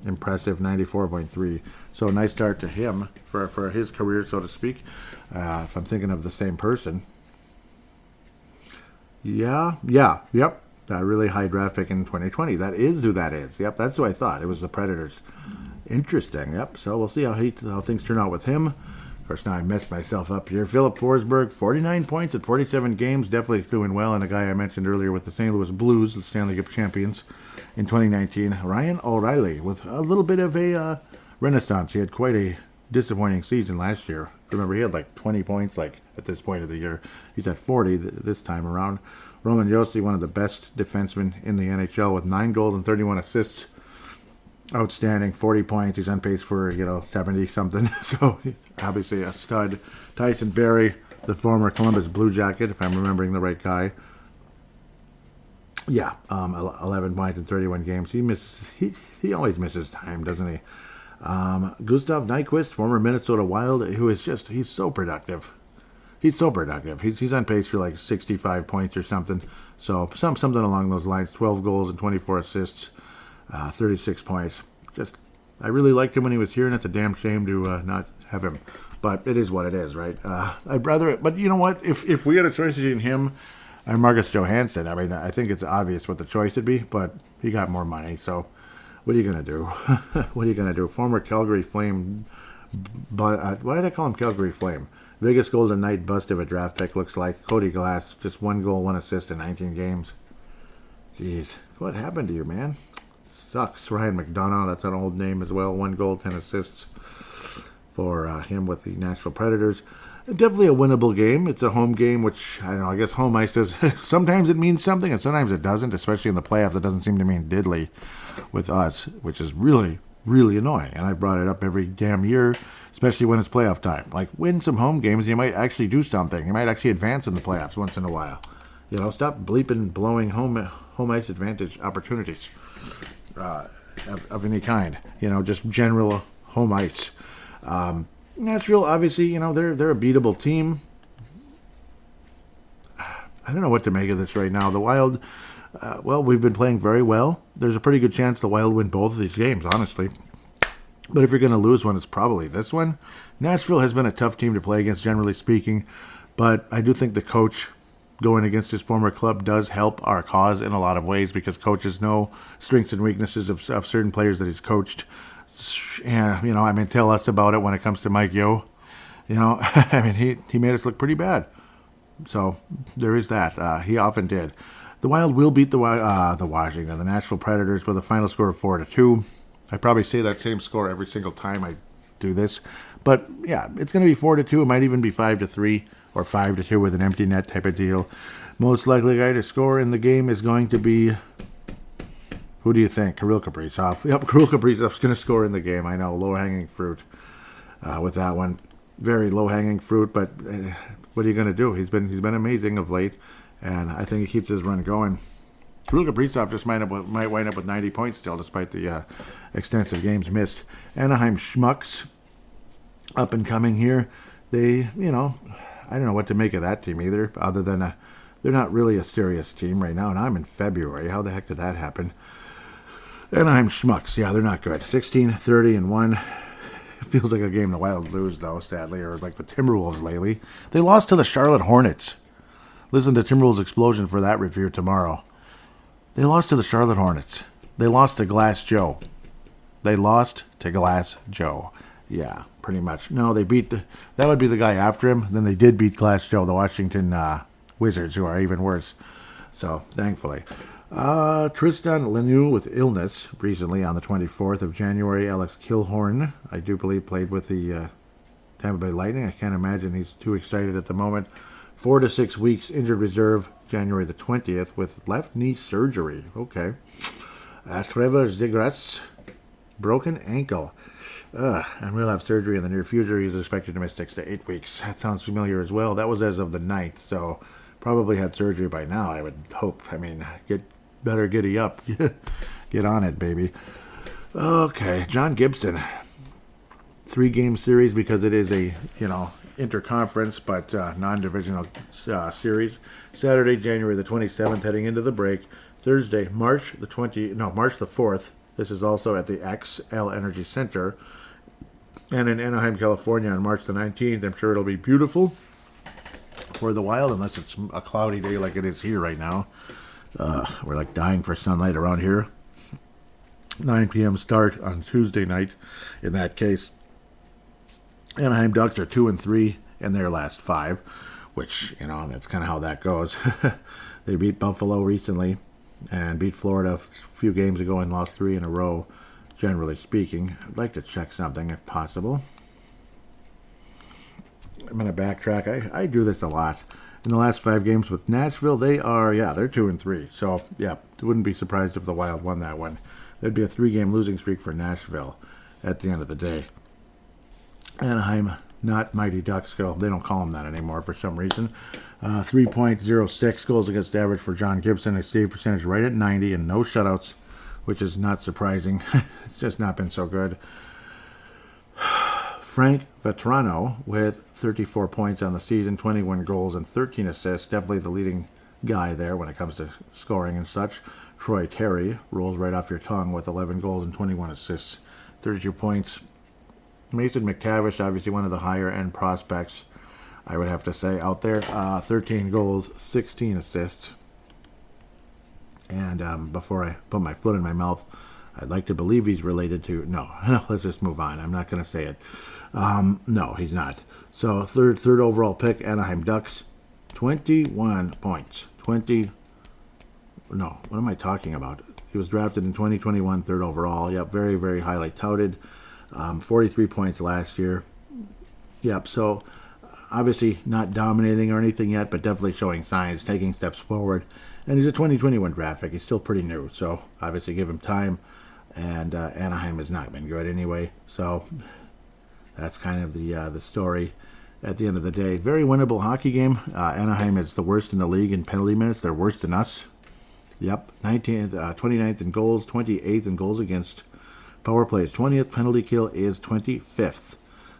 Impressive, 94.3. So nice start to him for his career, so to speak. If I'm thinking of the same person. Yep. That really high draft pick in 2020. That is who that is. Yep, that's who I thought. It was the Predators. Interesting. Yep. So we'll see how things turn out with him. Of course, now I messed myself up here. Philip Forsberg, 49 points at 47 games. Definitely doing well. And a guy I mentioned earlier with the St. Louis Blues, the Stanley Cup champions in 2019. Ryan O'Reilly with a little bit of a renaissance. He had quite a disappointing season last year. Remember, he had like 20 points at this point of the year. He's at 40 this time around. Roman Josi, one of the best defensemen in the NHL with 9 goals and 31 assists. Outstanding, 40 points. He's on pace for, 70-something. So, obviously a stud. Tyson Barrie, the former Columbus Blue Jacket, if I'm remembering the right guy. Yeah, 11 points in 31 games. He always misses time, doesn't he? Gustav Nyquist, former Minnesota Wild, who is he's so productive. He's so productive. He's on pace for like 65 points or something. So, something along those lines. 12 goals and 24 assists. 36 points. I really liked him when he was here, and it's a damn shame to not have him. But it is what it is, right? I'd rather. But you know what? If we had a choice between him and Marcus Johansson, I mean, I think it's obvious what the choice would be. But he got more money, so what are you gonna do? What are you gonna do? Former Calgary Flame, but why did I call him Calgary Flame? Vegas Golden Knight bust of a draft pick, looks like. Cody Glass, just 1 goal, 1 assist in 19 games. Jeez, what happened to you, man? Sucks. Ryan McDonough, that's an old name as well. 1 goal, 10 assists for him with the Nashville Predators. Definitely a winnable game. It's a home game, which, I don't know, I guess home ice does. Sometimes it means something, and sometimes it doesn't, especially in the playoffs. It doesn't seem to mean diddly with us, which is really, really annoying. And I brought it up every damn year, especially when it's playoff time. Like, win some home games, you might actually do something. You might actually advance in the playoffs once in a while. Stop blowing home ice advantage opportunities. Of any kind, just general home ice. Nashville, obviously, they're a beatable team. I don't know what to make of this right now. The Wild, we've been playing very well. There's a pretty good chance the Wild win both of these games, honestly. But if you're going to lose one, it's probably this one. Nashville has been a tough team to play against, generally speaking. But I do think the coach going against his former club does help our cause in a lot of ways, because coaches know strengths and weaknesses of certain players that he's coached. And, tell us about it when it comes to Mike Yeo. He made us look pretty bad. So there is that. He often did. The Wild will beat the Nashville Predators with a final score of 4-2. I probably say that same score every single time I do this. But, yeah, it's going to be 4-2. It might even be 5-3. or 5-2 with an empty net type of deal. Most likely guy to score in the game is going to be, who do you think? Kirill Kaprizov. Yep, Kirill Kaprizov's going to score in the game. I know, low-hanging fruit with that one. Very low-hanging fruit, but what are you going to do? He's been amazing of late, and I think he keeps his run going. Kirill Kaprizov just might wind up with 90 points still, despite the extensive games missed. Anaheim Schmucks, up and coming here. They, I don't know what to make of that team either, other than they're not really a serious team right now, and I'm in February. How the heck did that happen? Anaheim Schmucks, yeah, they're not good. 16-30-1. It feels like a game the Wild lose, though, sadly, or like the Timberwolves lately. They lost to the Charlotte Hornets. Listen to Timberwolves Explosion for that review tomorrow. They lost to the Charlotte Hornets. They lost to Glass Joe. Yeah, pretty much. No, they beat that would be the guy after him. Then they did beat Glass Joe, the Washington Wizards, who are even worse. So, thankfully. Tristan Lemieux with illness recently on the 24th of January. Alex Killhorn, I do believe, played with the Tampa Bay Lightning. I can't imagine he's too excited at the moment. 4 to 6 weeks injured reserve, January the 20th, with left knee surgery. Okay. Trevor Zegras, broken ankle. And we'll have surgery in the near future. He's expected to miss 6 to 8 weeks. That sounds familiar as well. That was as of the 9th, so probably had surgery by now, I would hope. I mean, better giddy up. Get on it, baby. Okay, John Gibson. 3-game series because it is a, interconference, but non-divisional series. Saturday, January the 27th, heading into the break. Thursday, March the 4th. This is also at the XL Energy Center. And in Anaheim, California on March the 19th. I'm sure it'll be beautiful for the Wild, unless it's a cloudy day like it is here right now. We're like dying for sunlight around here. 9 p.m. start on Tuesday night. In that case, Anaheim Ducks are 2-3 in their last 5, which, that's kind of how that goes. They beat Buffalo recently and beat Florida a few games ago and lost 3 in a row, generally speaking. I'd like to check something if possible. I'm going to backtrack. I do this a lot. In the last 5 games with Nashville, they're 2-3. So, yeah, wouldn't be surprised if the Wild won that one. There'd be a 3-game losing streak for Nashville at the end of the day. Anaheim, not Mighty Ducks. They don't call them that anymore for some reason. 3.06 goals against average for John Gibson. A save percentage right at 90 and no shutouts, which is not surprising. It's just not been so good. Frank Vetrano with 34 points on the season, 21 goals and 13 assists. Definitely the leading guy there when it comes to scoring and such. Troy Terry rolls right off your tongue with 11 goals and 21 assists, 32 points. Mason McTavish, obviously one of the higher-end prospects, I would have to say, out there. 13 goals, 16 assists. And before I put my foot in my mouth, I'd like to believe he's related to... No, let's just move on. I'm not going to say it. No, he's not. So, third overall pick, Anaheim Ducks, 21 points. No, what am I talking about? He was drafted in 2021, third overall. Yep, very, very highly touted. 43 points last year. Yep, so obviously not dominating or anything yet, but definitely showing signs, taking steps forward. And he's a 2021 draft pick. He's still pretty new, so obviously give him time. And Anaheim has not been good anyway, so that's kind of the story at the end of the day. Very winnable hockey game. Anaheim is the worst in the league in penalty minutes. They're worse than us. Yep, 29th in goals, 28th in goals against. Power play is 20th. Penalty kill is 25th.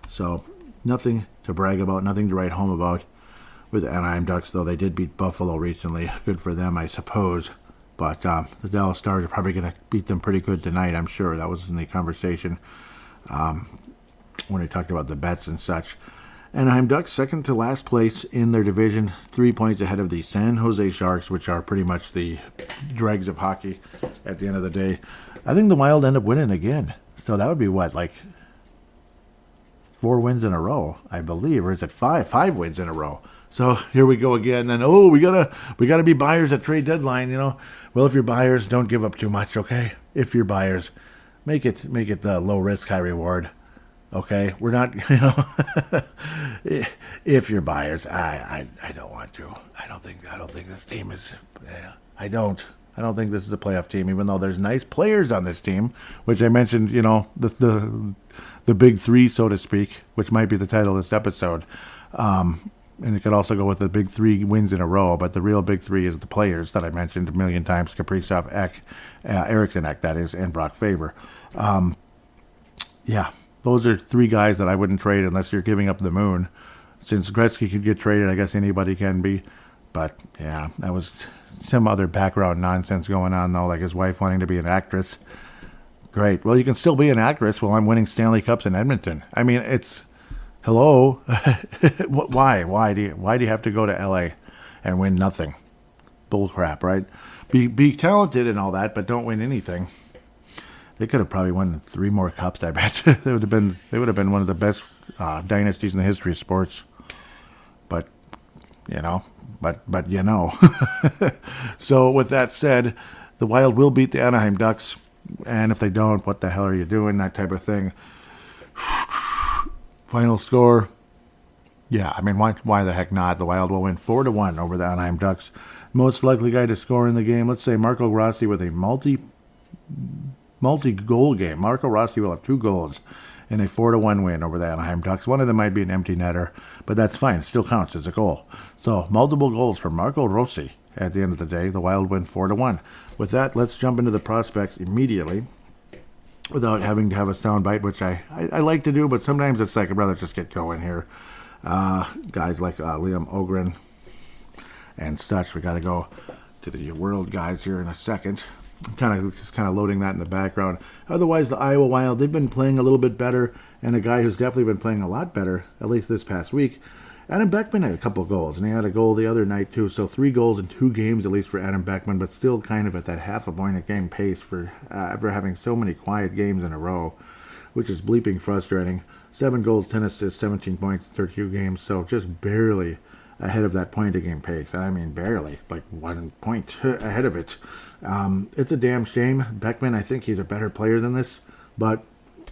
So nothing to brag about, nothing to write home about with the Anaheim Ducks, though they did beat Buffalo recently. Good for them, I suppose. But the Dallas Stars are probably going to beat them pretty good tonight, I'm sure. That was in the conversation when we talked about the bets and such. Anaheim Ducks, second to last place in their division, 3 points ahead of the San Jose Sharks, which are pretty much the dregs of hockey at the end of the day. I think the Wild end up winning again. So that would be what, like 4 wins in a row, I believe, or is it 5? 5 wins in a row. So here we go again. And we gotta be buyers at trade deadline. Well, if you're buyers, don't give up too much, okay? If you're buyers, make it the low risk, high reward. Okay, we're not, if you're buyers, I don't want to. I don't think this team is. I don't. I don't think this is a playoff team, even though there's nice players on this team, which I mentioned. The big three, so to speak, which might be the title of this episode. And it could also go with the big three wins in a row, but the real big three is the players that I mentioned a million times: Kaprizov, Eriksson, that is, and Brock Faber. Yeah. Those are three guys that I wouldn't trade unless you're giving up the moon. Since Gretzky could get traded, I guess anybody can be. But, yeah, that was some other background nonsense going on, though, like his wife wanting to be an actress. Great. Well, you can still be an actress while I'm winning Stanley Cups in Edmonton. I mean, it's, hello? Why? Why do you have to go to L.A. and win nothing? Bull crap, right? Be talented and all that, but don't win anything. They could have probably won 3 more cups, I bet. They would have been one of the best dynasties in the history of sports. But So with that said, the Wild will beat the Anaheim Ducks, and if they don't, what the hell are you doing? That type of thing. Final score. Yeah, I mean, why the heck not? The Wild will win 4-1 over the Anaheim Ducks. Most likely guy to score in the game, let's say Marco Rossi with a multi-goal game. Marco Rossi will have 2 goals in a 4-1 win over the Anaheim Ducks. One of them might be an empty netter, but that's fine. It still counts as a goal. So multiple goals for Marco Rossi at the end of the day. The Wild win 4-1. With that, let's jump into the prospects immediately without having to have a soundbite, which I like to do, but sometimes it's like I'd rather just get going here. Guys like Liam Ogren and such. We got to go to the World guys here in a second. I'm kind of loading that in the background. Otherwise, the Iowa Wild, they've been playing a little bit better, and a guy who's definitely been playing a lot better, at least this past week, Adam Beckman had a couple goals, and he had a goal the other night too. So 3 goals in 2 games at least for Adam Beckman, but still kind of at that half a point a game pace for after having so many quiet games in a row, which is bleeping frustrating. 7 goals, 10 assists, 17 points, 32 games, so just barely ahead of that point a game pace. I mean, barely, like 1 point ahead of it. It's a damn shame. Beckman, I think he's a better player than this, but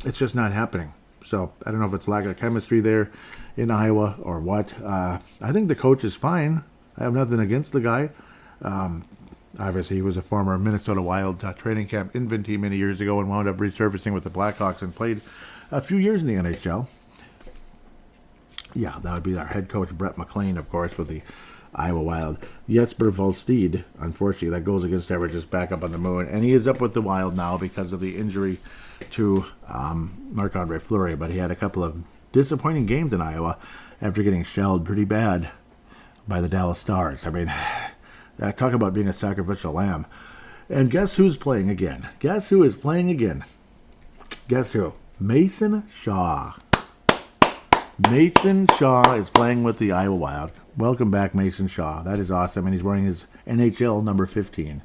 it's just not happening. So I don't know if it's lack of chemistry there in Iowa or what. I think the coach is fine. I have nothing against the guy. Obviously, he was a former Minnesota Wild training camp inventee many years ago and wound up resurfacing with the Blackhawks and played a few years in the NHL. Yeah, that would be our head coach, Brett McLean, of course, with the Iowa Wild. Jesper Volsteed, unfortunately, that goes against average, is back up on the moon. And he is up with the Wild now because of the injury to Marc-Andre Fleury. But he had a couple of disappointing games in Iowa after getting shelled pretty bad by the Dallas Stars. I mean, talk about being a sacrificial lamb. And guess who's playing again? Guess who is playing again? Guess who? Mason Shaw. Mason Shaw is playing with the Iowa Wild. Welcome back, Mason Shaw. That is awesome, and he's wearing his NHL number 15.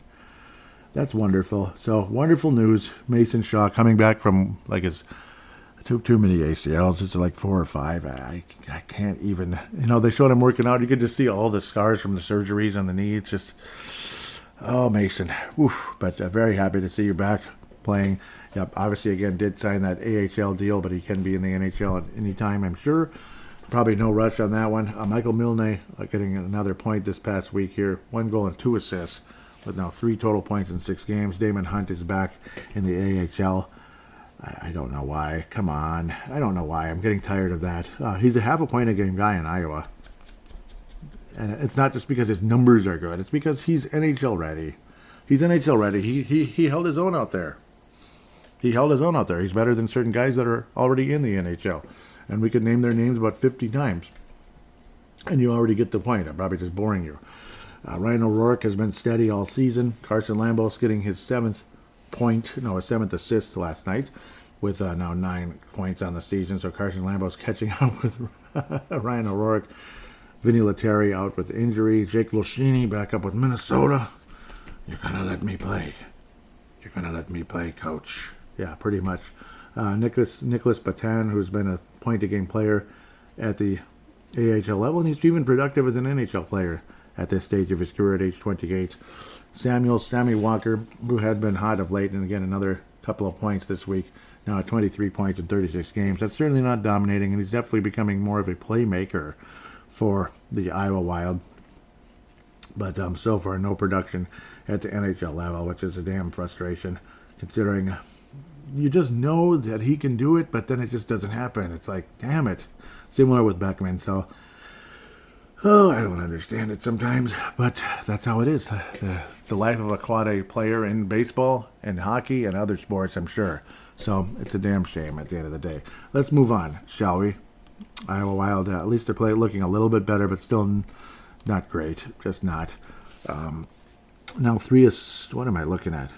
That's wonderful. So, wonderful news. Mason Shaw coming back from, like, his too many ACLs. It's like 4 or 5. I can't even, they showed him working out. You could just see all the scars from the surgeries on the knee. It's just, oh, Mason. Oof. But very happy to see you back playing. Yep, obviously, again, did sign that AHL deal, but he can be in the NHL at any time, I'm sure. Probably no rush on that one. Michael Milne getting another point this past week here. 1 goal and 2 assists, with now 3 total points in 6 games. Damon Hunt is back in the AHL. I don't know why. Come on. I don't know why. I'm getting tired of that. He's a half a point a game guy in Iowa. And it's not just because his numbers are good. It's because he's NHL ready. He's NHL ready. He held his own out there. He held his own out there. He's better than certain guys that are already in the NHL. And we could name their names about 50 times. And you already get the point. I'm probably just boring you. Ryan O'Rourke has been steady all season. Carson Lambos getting his 7th assist last night with now 9 points on the season. So Carson Lambos catching up with Ryan O'Rourke. Vinny Lettieri out with injury. Jake Loshini back up with Minnesota. You're going to let me play. You're going to let me play, coach. Yeah, pretty much. Nicholas Batan, who's been a point-a-game player at the AHL level, and he's even productive as an NHL player at this stage of his career at age 28. Sammy Walker, who had been hot of late, and again, another couple of points this week, now at 23 points in 36 games. That's certainly not dominating, and he's definitely becoming more of a playmaker for the Iowa Wild. But so far, no production at the NHL level, which is a damn frustration, considering you just know that he can do it, but then it just doesn't happen. It's like, damn it. Similar with Beckman. So, I don't understand it sometimes, but that's how it is. The life of a quad A player in baseball and hockey and other sports, I'm sure. So it's a damn shame at the end of the day. Let's move on, shall we? Iowa Wild, at least they're looking a little bit better, but still not great. Just not. Now what am I looking at?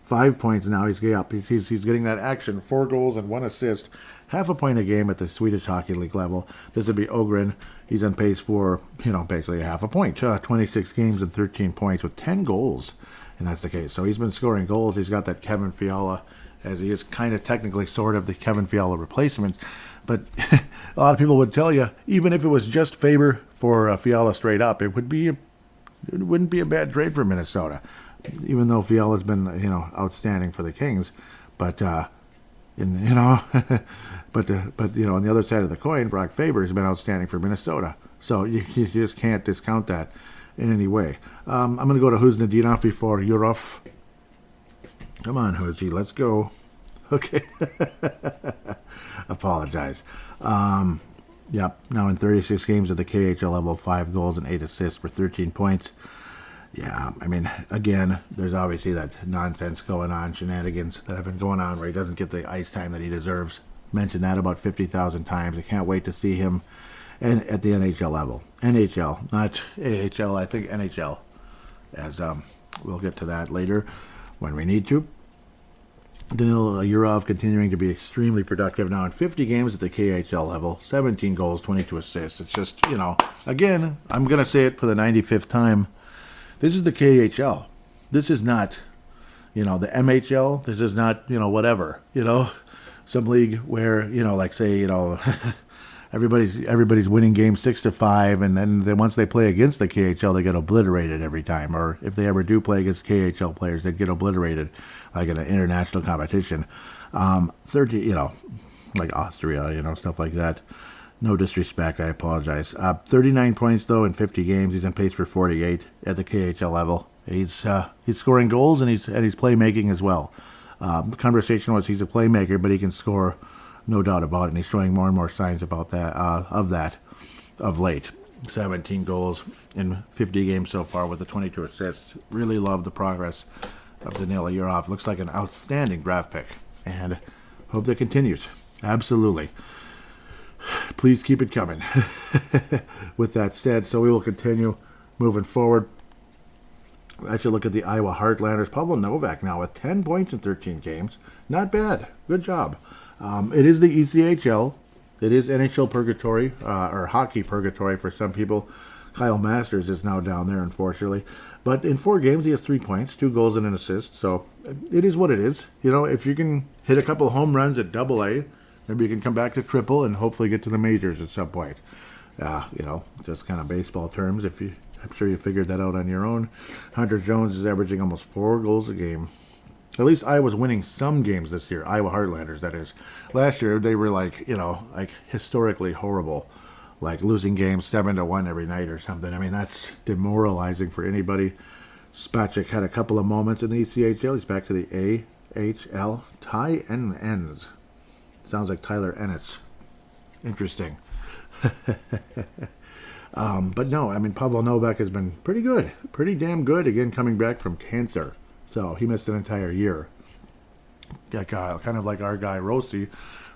5 points now. He's getting that action. 4 goals and 1 assist. Half a point a game at the Swedish Hockey League level. This would be Ogren. He's on pace for, basically half a point. 26 games and 13 points with 10 goals. And that's the case. So he's been scoring goals. He's got that Kevin Fiala, as he is kind of technically sort of the Kevin Fiala replacement. But a lot of people would tell you, even if it was just Faber for Fiala straight up, it wouldn't be a bad trade for Minnesota. Even though Fiala's been, outstanding for the Kings, but on the other side of the coin, Brock Faber has been outstanding for Minnesota. So you just can't discount that in any way. I'm going to go to Huznadinov before Yurov. Come on, Huzi, let's go. Okay. Apologize. Yep. Now in 36 games at the KHL level, 5 goals and 8 assists for 13 points. Yeah, I mean, again, there's obviously that nonsense going on, shenanigans that have been going on where he doesn't get the ice time that he deserves. Mentioned that about 50,000 times. I can't wait to see him at the NHL level. NHL, not AHL, I think NHL. As we'll get to that later when we need to. Danil Yurov continuing to be extremely productive now in 50 games at the KHL level, 17 goals, 22 assists. It's just, again, I'm going to say it for the 95th time. This is the KHL. This is not, the MHL. This is not, whatever, some league where, like say, everybody's winning games 6-5, and then once they play against the KHL, they get obliterated every time. Or if they ever do play against KHL players, they get obliterated, like in an international competition. 30, like Austria, stuff like that. No disrespect, I apologize. 39 points though in 50 games. He's on pace for 48 at the KHL level. He's scoring goals and he's playmaking as well. The conversation was he's a playmaker, but he can score, no doubt about it. And he's showing more and more signs about that of late. 17 goals in 50 games so far with the 22 assists. Really love the progress of Danila Yurov. Looks like an outstanding draft pick, and hope that continues. Absolutely. Please keep it coming. With that said, so we will continue moving forward. I should look at the Iowa Heartlanders. Pavlo Novak now with 10 points in 13 games. Not bad. Good job. It is the ECHL. It is NHL purgatory, or hockey purgatory for some people. Kyle Masters is now down there, unfortunately. But in 4 games, he has 3 points, 2 goals and an assist. So it is what it is. If you can hit a couple home runs at AA, maybe you can come back to triple and hopefully get to the majors at some point. Just kind of baseball terms. I'm sure you figured that out on your own. Hunter Jones is averaging almost 4 goals a game. At least Iowa's winning some games this year. Iowa Heartlanders, that is. Last year, they were like historically horrible. Like losing games 7-1 every night or something. I mean, that's demoralizing for anybody. Spacek had a couple of moments in the ECHL. He's back to the AHL. Ty Enns. Sounds like Tyler Ennis. Interesting. But no, I mean, Pavlo Novak has been pretty good. Pretty damn good. Again, coming back from cancer. So he missed an entire year. That guy, kind of like our guy Rossi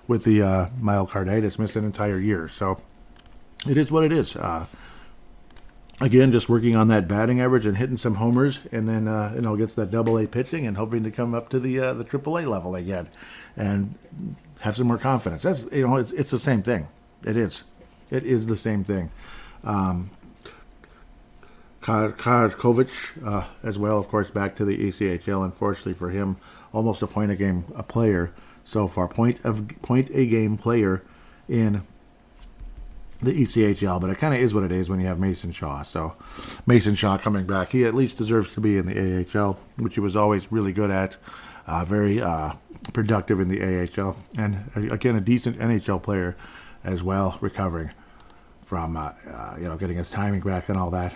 with the myocarditis, missed an entire year. So it is what it is. Again, just working on that batting average and hitting some homers, and then gets that AA pitching and hoping to come up to the AAA level again, and have some more confidence. That's it's the same thing. It is the same thing. Karkovic as well, of course, back to the ECHL. Unfortunately for him, almost a point a game a player so far. Point a game player in the ECHL, but it kind of is what it is when you have Mason Shaw. So Mason Shaw coming back, he at least deserves to be in the AHL, which he was always really good at. Very productive in the AHL, and again a decent NHL player as well, recovering from getting his timing back and all that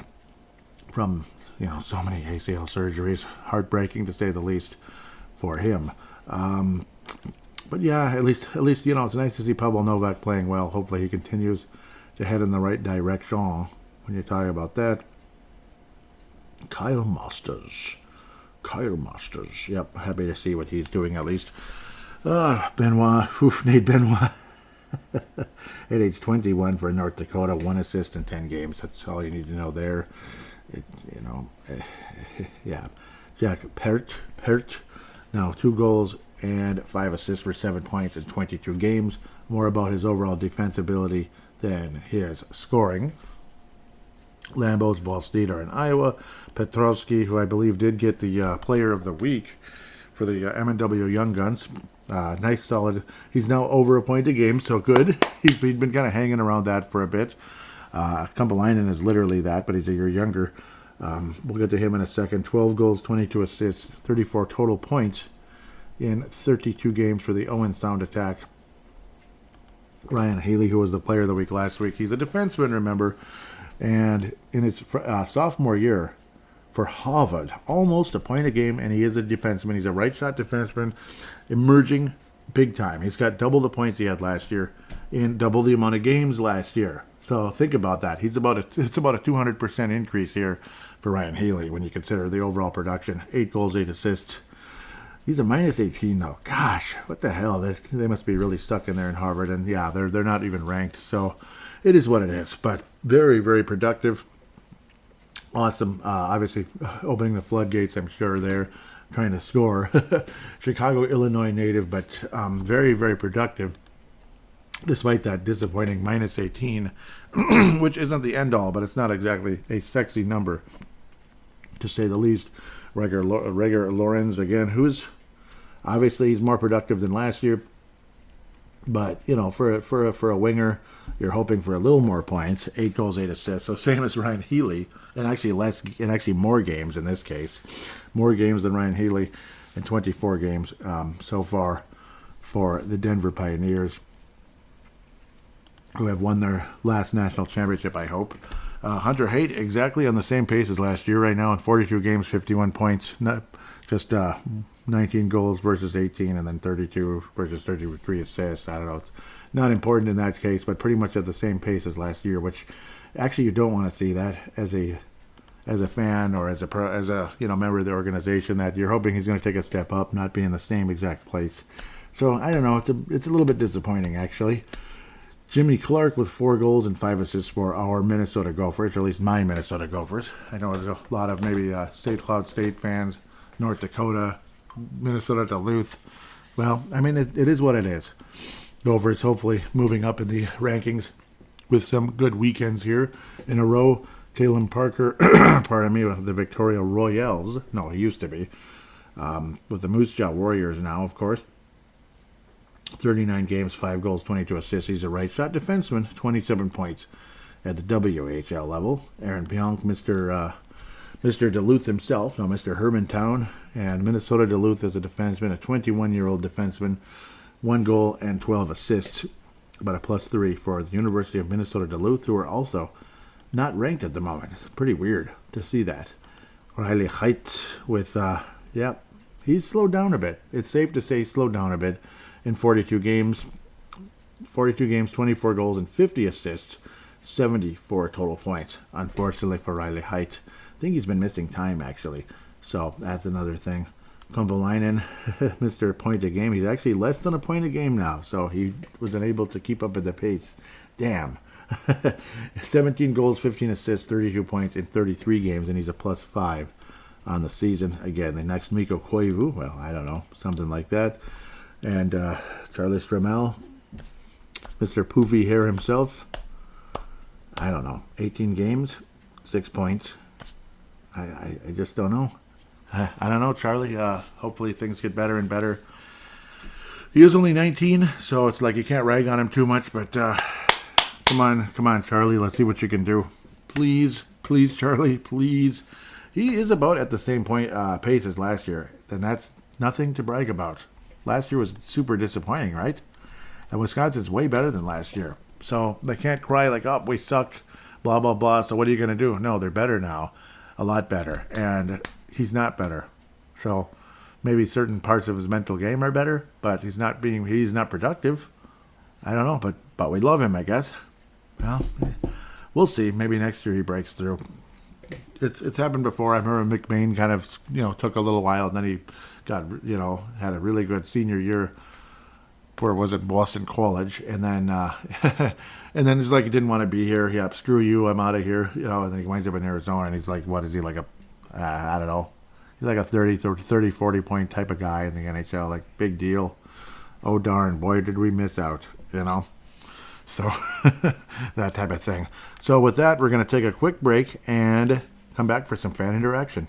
from so many ACL surgeries. Heartbreaking to say the least for him. But yeah, at least it's nice to see Pavel Novak playing well. Hopefully he continues to head in the right direction when you're talking about that. Kyle Masters. Yep, happy to see what he's doing at least. Nate Benoit. At age 21 for North Dakota, 1 assist in 10 games. That's all you need to know there. Yeah. Jack Pert. Now 2 goals and 5 assists for 7 points in 22 games. More about his overall defensibility than his scoring. Lambos, Ball State are in Iowa. Petrovsky, who I believe did get the Player of the Week for the M&W Young Guns. Nice, solid. He's now over a point a game, so good. He's been kind of hanging around that for a bit. Kumpalainen is literally that, but he's a year younger. We'll get to him in a second. 12 goals, 22 assists, 34 total points in 32 games for the Owen Sound Attack. Ryan Haley, who was the Player of the Week last week. He's a defenseman, remember. And in his sophomore year for Harvard, almost a point a game, and he is a defenseman. He's a right-shot defenseman, emerging big time. He's got double the points he had last year in double the amount of games last year. So think about that. It's about a 200% increase here for Ryan Haley when you consider the overall production. 8 goals, 8 assists. He's a minus 18 though. Gosh, what the hell? They must be really stuck in there in Harvard, and yeah, they're not even ranked. So it is what it is. But very, very productive. Awesome. Obviously, opening the floodgates, I'm sure, there, trying to score. Chicago, Illinois native, but very, very productive, despite that disappointing minus 18, which isn't the end-all, but it's not exactly a sexy number, to say the least. Reger Lorenz, again, who's obviously he's more productive than last year. But, for a winger, you're hoping for a little more points. 8 goals, 8 assists. So same as Ryan Healy, and actually more games in this case. More games than Ryan Healy in 24 games so far for the Denver Pioneers, who have won their last national championship, I hope. Hunter Haight, exactly on the same pace as last year right now in 42 games, 51 points. Not just 19 goals versus 18, and then 32 versus 33 assists. I don't know. It's not important in that case, but pretty much at the same pace as last year, which actually you don't want to see that as a fan or as a member of the organization, that you're hoping he's going to take a step up, not be in the same exact place. So I don't know. It's a little bit disappointing, actually. Jimmy Clark with 4 goals and 5 assists for our Minnesota Gophers, or at least my Minnesota Gophers. I know there's a lot of maybe St. Cloud State fans, North Dakota, Minnesota Duluth. Well, I mean, it is what it is. Gophers hopefully moving up in the rankings with some good weekends here in a row. Kalen Parker, pardon me, with the Victoria Royals. No, he used to be. With the Moose Jaw Warriors now, of course. 39 games, 5 goals, 22 assists. He's a right-shot defenseman, 27 points at the WHL level. Aaron Pionk, Mr. Duluth himself, no, Mr. Hermantown, and Minnesota Duluth as a defenseman, a 21-year-old defenseman, 1 goal and 12 assists, about a +3 for the University of Minnesota Duluth, who are also not ranked at the moment. It's pretty weird to see that. Riley Height with, he's slowed down a bit. It's safe to say slowed down a bit in 42 games, 24 goals and 50 assists, 74 total points, unfortunately for Riley Height. I think he's been missing time, actually. So that's another thing. Kumpalainen, Mr. Point a Game. He's actually less than a point a game now, so he was unable to keep up with the pace. Damn. 17 goals, 15 assists, 32 points in 33 games, and he's a +5 on the season. Again, the next Mikko Koivu, well, I don't know, something like that. And Charlie Stramel, Mr. Poofy Hair himself, I don't know, 18 games, 6 points. I just don't know. I don't know, Charlie. Hopefully things get better and better. He is only 19, so it's like you can't rag on him too much, but come on, Charlie. Let's see what you can do. Please, Charlie, please. He is about at the same pace as last year, and that's nothing to brag about. Last year was super disappointing, right? And Wisconsin's way better than last year. So they can't cry like, oh, we suck, blah, blah, blah. So what are you going to do? No, they're better now. A lot better. And he's not better. So maybe certain parts of his mental game are better, but he's not productive. I don't know, but we love him, I guess. Well, we'll see. Maybe next year he breaks through. It's happened before. I remember McBain kind of, took a little while, and then he got, had a really good senior year where it was at Boston College, and then and then it's like he didn't want to be here. Yeah, screw you, I'm out of here. And then he winds up in Arizona, and he's like, what is he, like I don't know. He's like a 30, 40 point type of guy in the NHL, like big deal. Oh darn, boy, did we miss out, So that type of thing. So with that, we're going to take a quick break and come back for some fan interaction.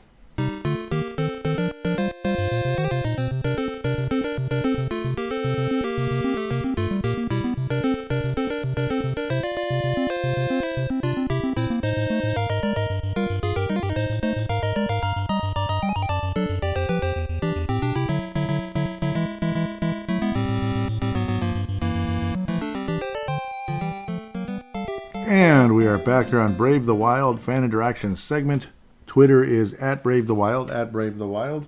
And we are back here on Brave the Wild fan interaction segment. Twitter is at Brave the Wild, at Brave the Wild.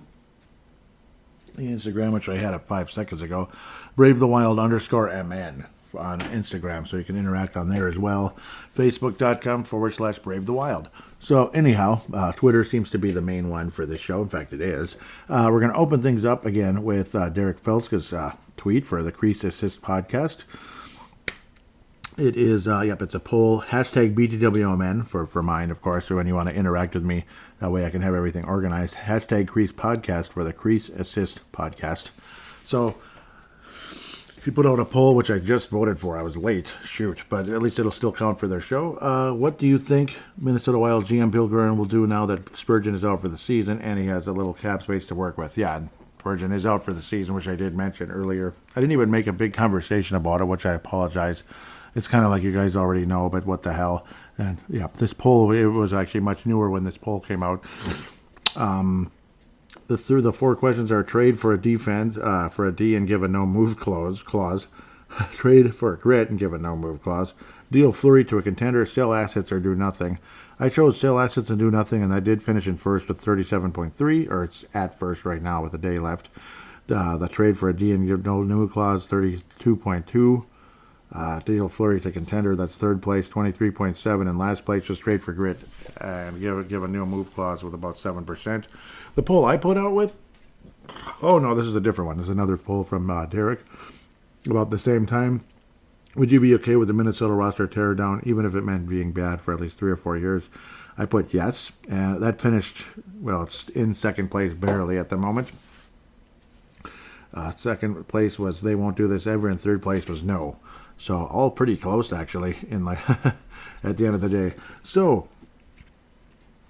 The Instagram, which I had up 5 seconds ago, Brave the Wild _MN on Instagram, so you can interact on there as well. Facebook.com/Brave the Wild. So anyhow, Twitter seems to be the main one for this show. In fact, it is. We're going to open things up again with Derek Felska's tweet for the Crease Assist podcast. It is, it's a poll, hashtag BTWMN for mine, of course, so when you want to interact with me, that way I can have everything organized. Hashtag Crease Podcast for the Crease Assist podcast. So, he put out a poll, which I just voted for. I was late, but at least it'll still count for their show. What do you think Minnesota Wild GM Bill Guerin will do now that Spurgeon is out for the season, and he has a little cap space to work with? Yeah, Spurgeon is out for the season, which I did mention earlier. I didn't even make a big conversation about it, which I apologize. It's kind of like you guys already know, but what the hell. And yeah, this poll, it was actually much newer when this poll came out. The 4 questions are: trade for a defense, for a D and give a no move clause. Trade for a grit and give a no move clause. Deal Fleury to a contender, sell assets or do nothing. I chose sell assets and do nothing, and I did finish in first with 37.3, or it's at first right now with a day left. The trade for a D and give no move clause, 32.2. Deal Fleury to contender, that's third place, 23.7, and last place just trade for grit and give a no move clause with about 7%. The poll I put out with, oh no, this is a different one. This is another poll from Derek about the same time. Would you be okay with the Minnesota roster tear down, even if it meant being bad for at least 3 or 4 years? I put yes, and that finished, well, it's in second place barely at the moment. Second place was they won't do this ever, and third place was no. So all pretty close, actually, in like at the end of the day. So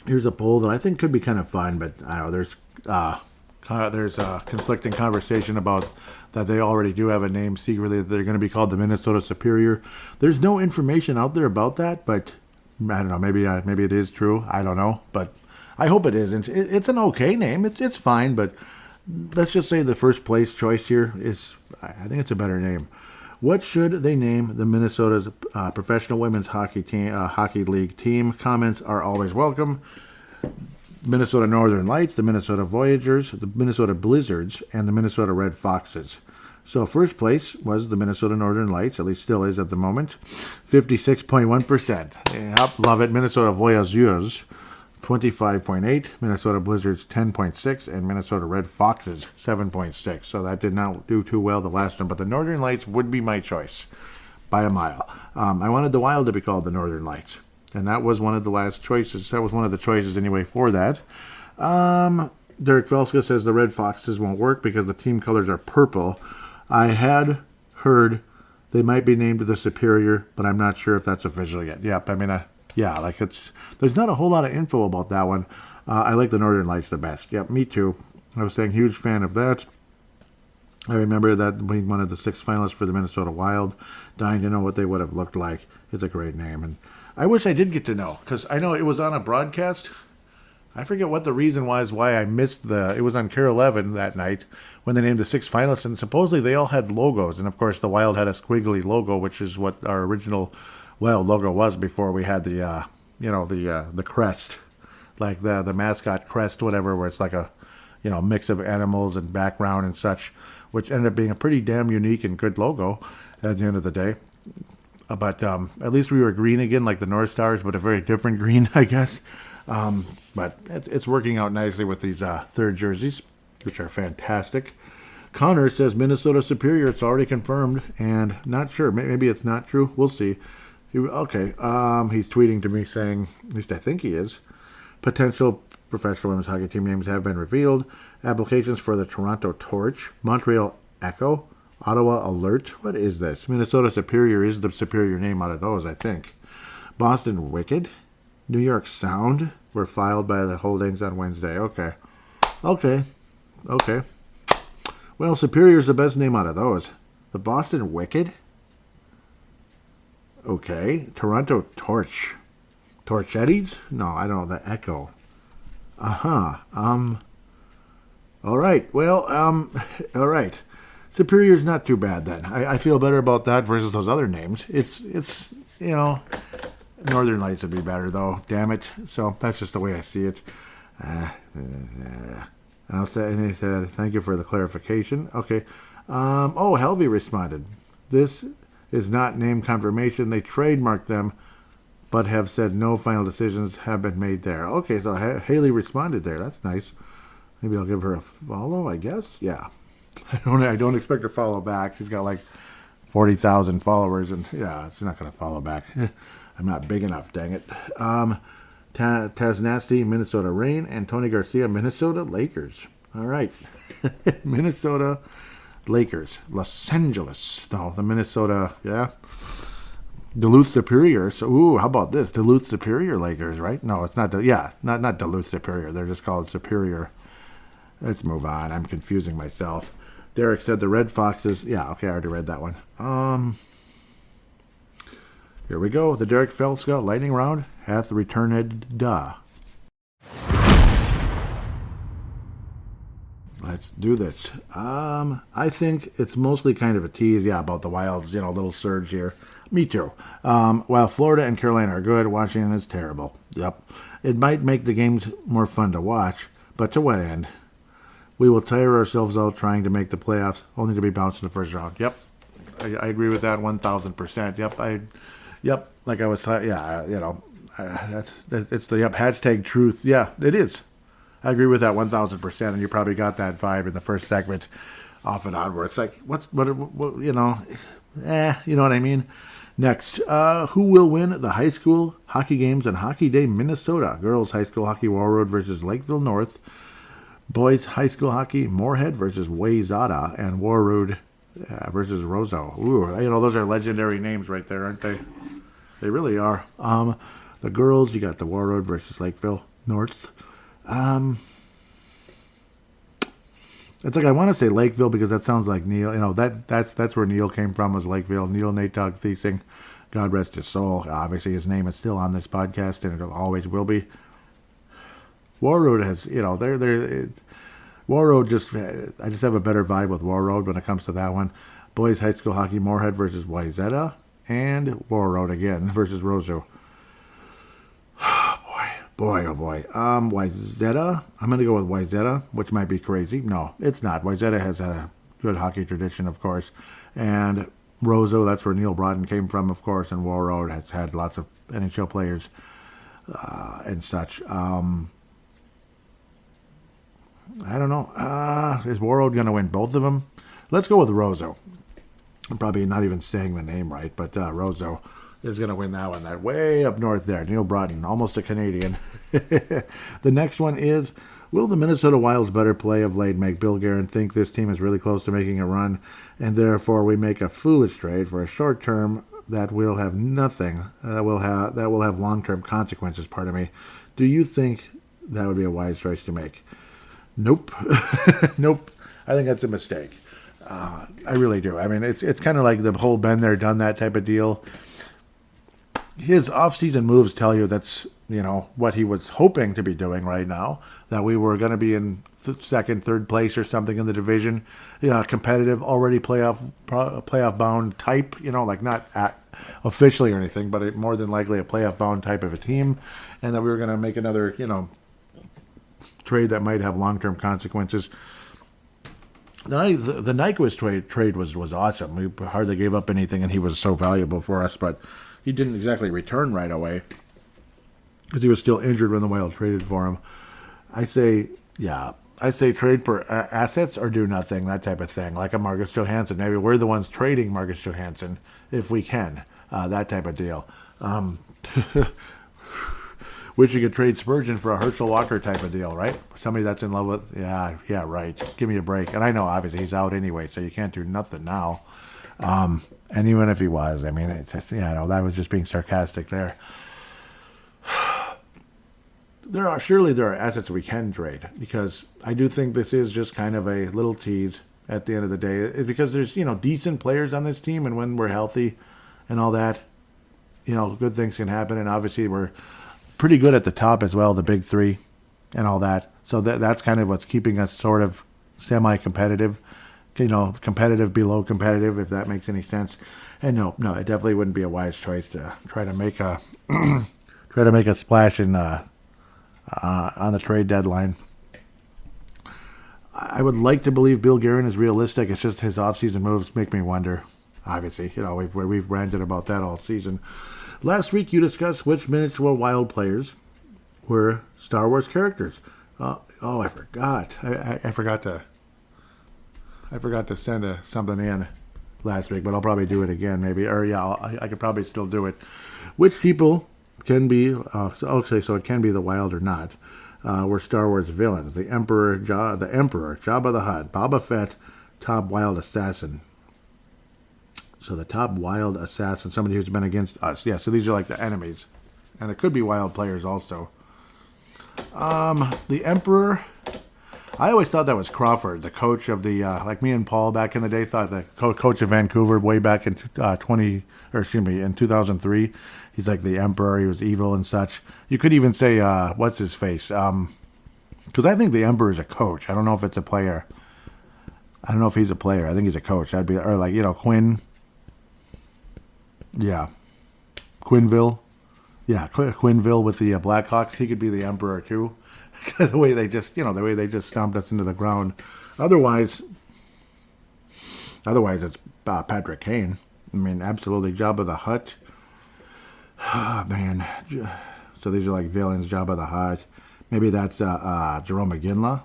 here's a poll that I think could be kind of fun, but I don't know, there's conflicting conversation about that they already do have a name secretly that they're going to be called the Minnesota Superior. There's no information out there about that, but I don't know. Maybe it is true. I don't know, but I hope it isn't. It's an okay name. It's fine, but let's just say the first place choice here is, I think it's a better name. What should they name the Minnesota's professional women's hockey league team? Comments are always welcome. Minnesota Northern Lights, the Minnesota Voyagers, the Minnesota Blizzards, and the Minnesota Red Foxes. So first place was the Minnesota Northern Lights, at least still is at the moment, 56.1%. Yep, love it. Minnesota Voyageurs, 25.8, Minnesota Blizzards 10.6, and Minnesota Red Foxes 7.6. So that did not do too well the last one, but the Northern Lights would be my choice by a mile. I wanted the Wild to be called the Northern Lights, and that was one of the last choices. That was one of the choices anyway for that. Derek Felska says the Red Foxes won't work because the team colors are purple. I had heard they might be named the Superior, but I'm not sure if that's official yet. Yep, I mean, yeah, there's not a whole lot of info about that one. I like the Northern Lights the best. Yep, me too. I was saying huge fan of that. I remember that being one of the 6 finalists for the Minnesota Wild. Dying to know what they would have looked like. It's a great name. And I wish I did get to know, because I know it was on a broadcast. I forget what the reason was why I missed it was on Care 11 that night when they named the 6 finalists, and supposedly they all had logos. And of course, the Wild had a squiggly logo, which is what our original Wild logo was before we had the crest, like the mascot crest, whatever, where it's like a, mix of animals and background and such, which ended up being a pretty damn unique and good logo at the end of the day. But at least we were green again, like the North Stars, but a very different green, I guess. But it's working out nicely with these third jerseys, which are fantastic. Connor says Minnesota Superior. It's already confirmed, and not sure. Maybe it's not true. We'll see. Okay. He's tweeting to me saying, at least I think he is, potential professional women's hockey team names have been revealed. Applications for the Toronto Torch, Montreal Echo, Ottawa Alert. What is this? Minnesota Superior is the superior name out of those, I think. Boston Wicked, New York Sound were filed by the holdings on Wednesday. Okay. Well, Superior is the best name out of those. The Boston Wicked? Okay. Toronto Torch. Torchettis? No, I don't know. The Echo. All right. Well, all right. Superior's not too bad then. I feel better about that versus those other names. It's Northern Lights would be better though. Damn it. So that's just the way I see it. And he said, thank you for the clarification. Okay. Helvey responded. This is not name confirmation. They trademarked them, but have said no final decisions have been made there. Okay, so Haley responded there. That's nice. Maybe I'll give her a follow, I guess. Yeah. I don't expect her to follow back. She's got like 40,000 followers, and yeah, she's not going to follow back. I'm not big enough, dang it. Taz Nasty, Minnesota Reign, and Tony Garcia, Minnesota Lakers. All right. Minnesota Lakers. Los Angeles. No, the Minnesota, yeah. Duluth Superior. So, ooh, how about this? Duluth Superior Lakers, right? No, it's not. Not Duluth Superior. They're just called Superior. Let's move on. I'm confusing myself. Derek said the Red Foxes. Yeah, okay, I already read that one. Here we go. The Derek Felska lightning round hath returned. Let's do this. I think it's mostly kind of a tease, about the Wild's, little surge here. Me too. While Florida and Carolina are good, Washington is terrible. Yep. It might make the games more fun to watch, but to what end? We will tire ourselves out trying to make the playoffs, only to be bounced in the first round. Yep. I agree with that 1,000%. Yep. Like I was talking, it's the hashtag truth. Yeah, it is. I agree with that 1,000%, and you probably got that vibe in the first segment off and onward. It's like, what you know what I mean? Next, who will win the high school hockey games on Hockey Day, Minnesota? Girls high school hockey, Warroad versus Lakeville North. Boys high school hockey, Moorhead versus Wayzata, and Warroad versus Roseau. Ooh, those are legendary names right there, aren't they? They really are. The girls, you got the Warroad versus Lakeville North. It's like I want to say Lakeville because that sounds like Neil. That's where Neil came from, was Lakeville. Neil Nate Dog Thiesing, God rest his soul. Obviously, his name is still on this podcast, and it always will be. Warroad has, Warroad I just have a better vibe with Warroad when it comes to that one. Boys high school hockey, Moorhead versus Wayzata, and Warroad again versus Roseau. Boy, oh boy. Wayzata. I'm going to go with Wayzata, which might be crazy. No, it's not. Wayzata has had a good hockey tradition, of course. And Roseau, that's where Neil Broughton came from, of course. And Warroad has had lots of NHL players and such. I don't know. Is Warroad going to win both of them? Let's go with Roseau. I'm probably not even saying the name right, but Roseau is going to win that one. That way up north there. Neil Broughton, almost a Canadian. The next one is, will the Minnesota Wild's better play of late make Bill Guerin think this team is really close to making a run, and therefore we make a foolish trade for a short term that will have nothing, that will have long-term consequences, pardon me. Do you think that would be a wise choice to make? Nope. Nope. I think that's a mistake. I really do. I mean, it's kind of like the whole been there, done that type of deal. His off-season moves tell you that's what he was hoping to be doing right now, that we were going to be in second, third place or something in the division, competitive, already playoff bound type, like not officially or anything, but more than likely a playoff bound type of a team, and that we were going to make another, trade that might have long-term consequences. The Nyquist trade was awesome. We hardly gave up anything, and he was so valuable for us, but he didn't exactly return right away because he was still injured when the Wild traded for him. I say trade for assets or do nothing, that type of thing, like a Marcus Johansson. Maybe we're the ones trading Marcus Johansson if we can, that type of deal. Wish you could trade Spurgeon for a Herschel Walker type of deal, right? Somebody that's in love with, yeah, right. Give me a break. And I know, obviously, he's out anyway, so you can't do nothing now. And even if he was, I mean, that was just being sarcastic there. There are assets we can trade, because I do think this is just kind of a little tease at the end of the day. It's because there's, decent players on this team, and when we're healthy and all that, good things can happen. And obviously we're pretty good at the top as well, the big three and all that. So that's kind of what's keeping us sort of semi-competitive, competitive below competitive, if that makes any sense. And no, it definitely wouldn't be a wise choice to try to make a splash in on the trade deadline. I would like to believe Bill Guerin is realistic. It's just his off-season moves make me wonder. Obviously, we've ranted about that all season. Last week, you discussed which miniature Wild players were Star Wars characters. I forgot. I forgot to send something in last week, but I'll probably do it again, maybe. Or I could probably still do it. Which people can be? So it can be the Wild or not. Were Star Wars villains: the Emperor, Jabba the Hutt, Boba Fett, top Wild assassin. So the top Wild assassin, somebody who's been against us. Yeah, so these are like the enemies. And it could be Wild players also. The Emperor, I always thought that was Crawford, the coach of the, like me and Paul back in the day thought the coach of Vancouver way back in in 2003. He's like the Emperor, he was evil and such. You could even say, what's his face? Because I think the Emperor is a coach. I don't know if it's a player. I don't know if he's a player. I think he's a coach. That'd be, or like, Quinn. Yeah. Quinville. Yeah, Quinville with the Blackhawks. He could be the Emperor too. the way they just stomped us into the ground. Otherwise it's Patrick Kane. I mean, absolutely. Jabba the Hutt. Oh, man. So these are like villains. Jabba the Hutt. Maybe that's Jerome McGinley.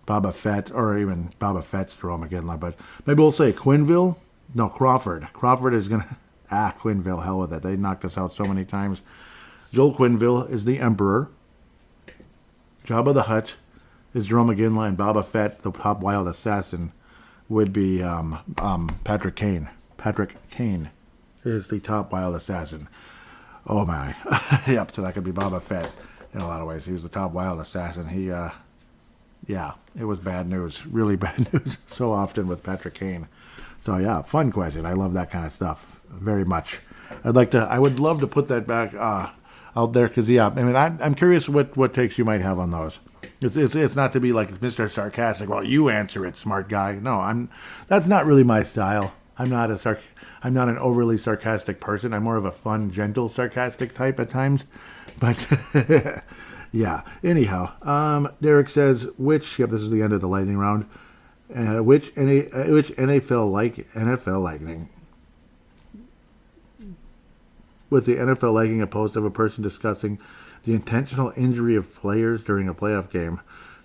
Boba Fett, or even Boba Fett's Jerome McGinley. But maybe we'll say Quinville. No, Crawford. Crawford is going to... Quinville, hell with it. They knocked us out so many times. Joel Quinville is the Emperor. Jabba the Hutt is Jerome McGinley, and Boba Fett, the top Wild assassin, would be Patrick Kane. Patrick Kane is the top Wild assassin. Oh my. Yep, so that could be Boba Fett in a lot of ways. He was the top Wild assassin. It was bad news. Really bad news so often with Patrick Kane. So yeah, fun question. I love that kind of stuff very much. I would love to put that back out there, because I'm curious what takes you might have on those. It's not to be like Mr. Sarcastic. Well, you answer it, smart guy. No, that's not really my style. I'm not an overly sarcastic person. I'm more of a fun, gentle, sarcastic type at times. But yeah. Anyhow, Derek says this is the end of the lightning round. Which NFL Lightning? With the NFL liking a post of a person discussing the intentional injury of players during a playoff game,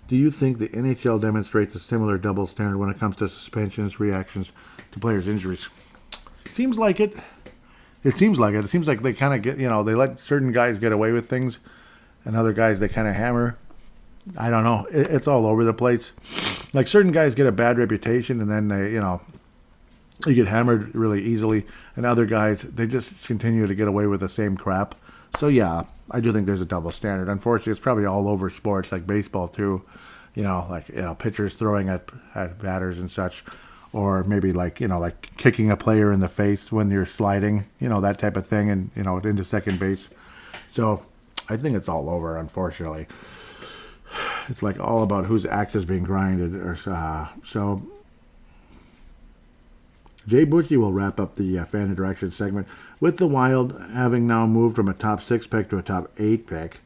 do you think the NHL demonstrates a similar double standard when it comes to suspensions, reactions to players' injuries? Seems like it. It seems like they kind of get, they let certain guys get away with things, and other guys they kind of hammer. I don't know. It's all over the place. Like certain guys get a bad reputation, and then they get hammered really easily, and other guys, they just continue to get away with the same crap. So yeah, I do think there's a double standard. Unfortunately, it's probably all over sports, like baseball too. Pitchers throwing at batters and such, or maybe like kicking a player in the face when you're sliding, that type of thing, and into second base. So I think it's all over, unfortunately. It's like all about whose axe is being grinded. So Jay Butchie will wrap up the fan interaction segment. With the Wild having now moved from a top 6 pick to a top 8 pick,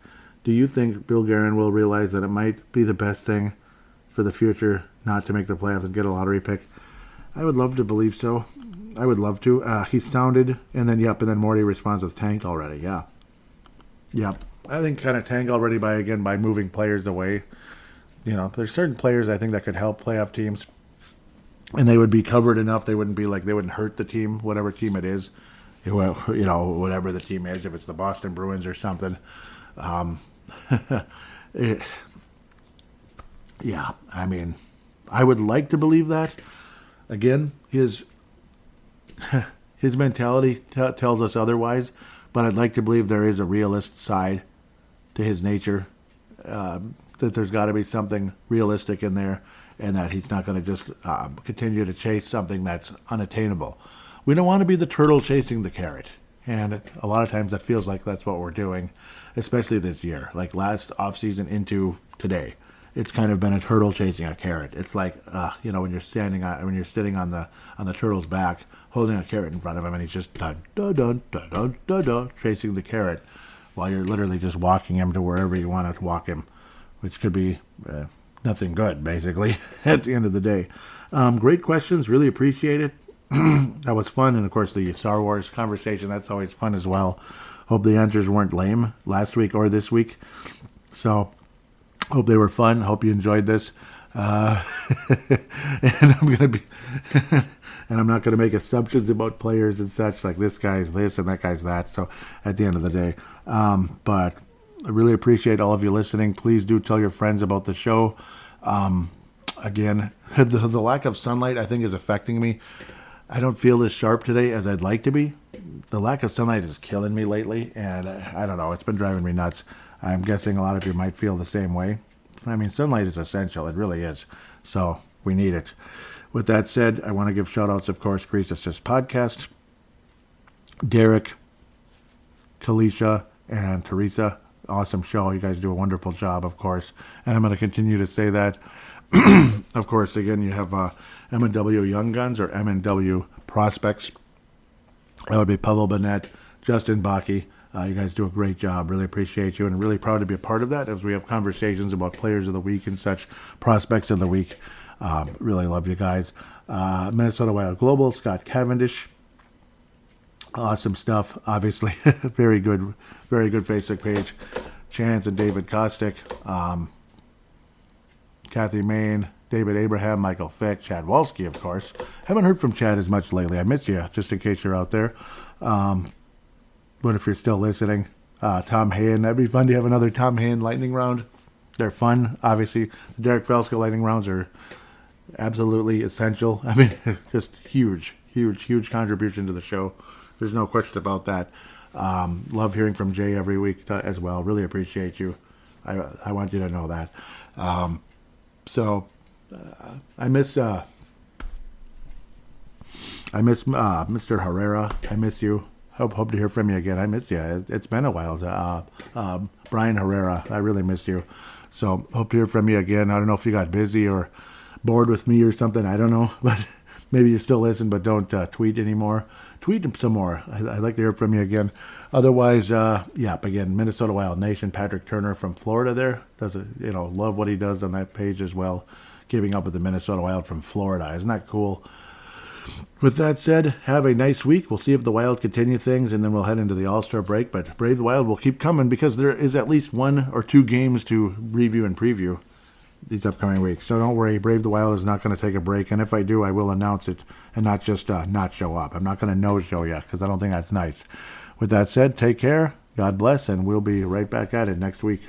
do you think Bill Guerin will realize that it might be the best thing for the future not to make the playoffs and get a lottery pick? I would love to believe so. I would love to. He sounded, and then Morty responds with tank already. Yeah. Yep. I think kind of tank already by moving players away. You know, there's certain players I think that could help playoff teams, and they would be covered enough. They wouldn't hurt the team, whatever team it is. You know, whatever the team is, if it's the Boston Bruins or something. Yeah, I mean, I would like to believe that. Again, his mentality tells us otherwise, but I'd like to believe there is a realist side to his nature, that there's got to be something realistic in there, and that he's not going to just continue to chase something that's unattainable. We don't want to be the turtle chasing the carrot, and a lot of times that feels like that's what we're doing, especially this year, like last offseason into today. It's kind of been a turtle chasing a carrot. It's like, when you're sitting on the turtle's back, holding a carrot in front of him, and he's just chasing the carrot, while you're literally just walking him to wherever you want to walk him, which could be nothing good, basically, at the end of the day. Great questions. Really appreciate it. That was fun. And, of course, the Star Wars conversation, that's always fun as well. Hope the answers weren't lame last week or this week. So, hope they were fun. Hope you enjoyed this. And I'm not going to make assumptions about players and such, like this guy's this and that guy's that. So at the end of the day, but I really appreciate all of you listening. Please do tell your friends about the show. Again, the lack of sunlight, I think, is affecting me. I don't feel as sharp today as I'd like to be. The lack of sunlight is killing me lately, and I don't know. It's been driving me nuts. I'm guessing a lot of you might feel the same way. I mean, sunlight is essential. It really is. So we need it. With that said, I want to give shout-outs, of course, Grease Assist Podcast, Derek, Kalisha, and Teresa. Awesome show. You guys do a wonderful job, of course. And I'm going to continue to say that. Of course, again, you have M&W Young Guns or M&W Prospects. That would be Pavel Bennett, Justin Bakke. You guys do a great job. Really appreciate you, and really proud to be a part of that as we have conversations about players of the week and such, prospects of the week. Really love you guys. Minnesota Wild Global, Scott Cavendish. Awesome stuff. Obviously, very good Facebook page. Chance and David Kostick. Kathy Main, David Abraham, Michael Fick, Chad Walski, of course. Haven't heard from Chad as much lately. I miss you, just in case you're out there. But if you're still listening, Tom Hayen, that'd be fun to have another Tom Hayen lightning round. They're fun. Obviously, the Derek Felska lightning rounds are absolutely essential. I mean, just huge contribution to the show. There's no question about that. Love hearing from Jay every week as well. Really appreciate you. I want you to know that. I miss Mr. Herrera. I miss you. Hope to hear from you again. I miss you. It's been a while. Brian Herrera, I really missed you. So hope to hear from you again. I don't know if you got busy or bored with me or something. I don't know, but maybe you still listen, but don't tweet anymore. Tweet some more. I'd like to hear from you again. Otherwise, again, Minnesota Wild Nation, Patrick Turner from Florida there. Love what he does on that page as well. Keeping up with the Minnesota Wild from Florida. Isn't that cool? With that said, have a nice week. We'll see if the Wild continue things, and then we'll head into the All-Star break. But Brave the Wild will keep coming because there is at least 1 or 2 games to review and preview these upcoming weeks. So don't worry, Brave the Wild is not going to take a break. And if I do, I will announce it and not just not show up. I'm not going to no-show you because I don't think that's nice. With that said, take care, God bless, and we'll be right back at it next week.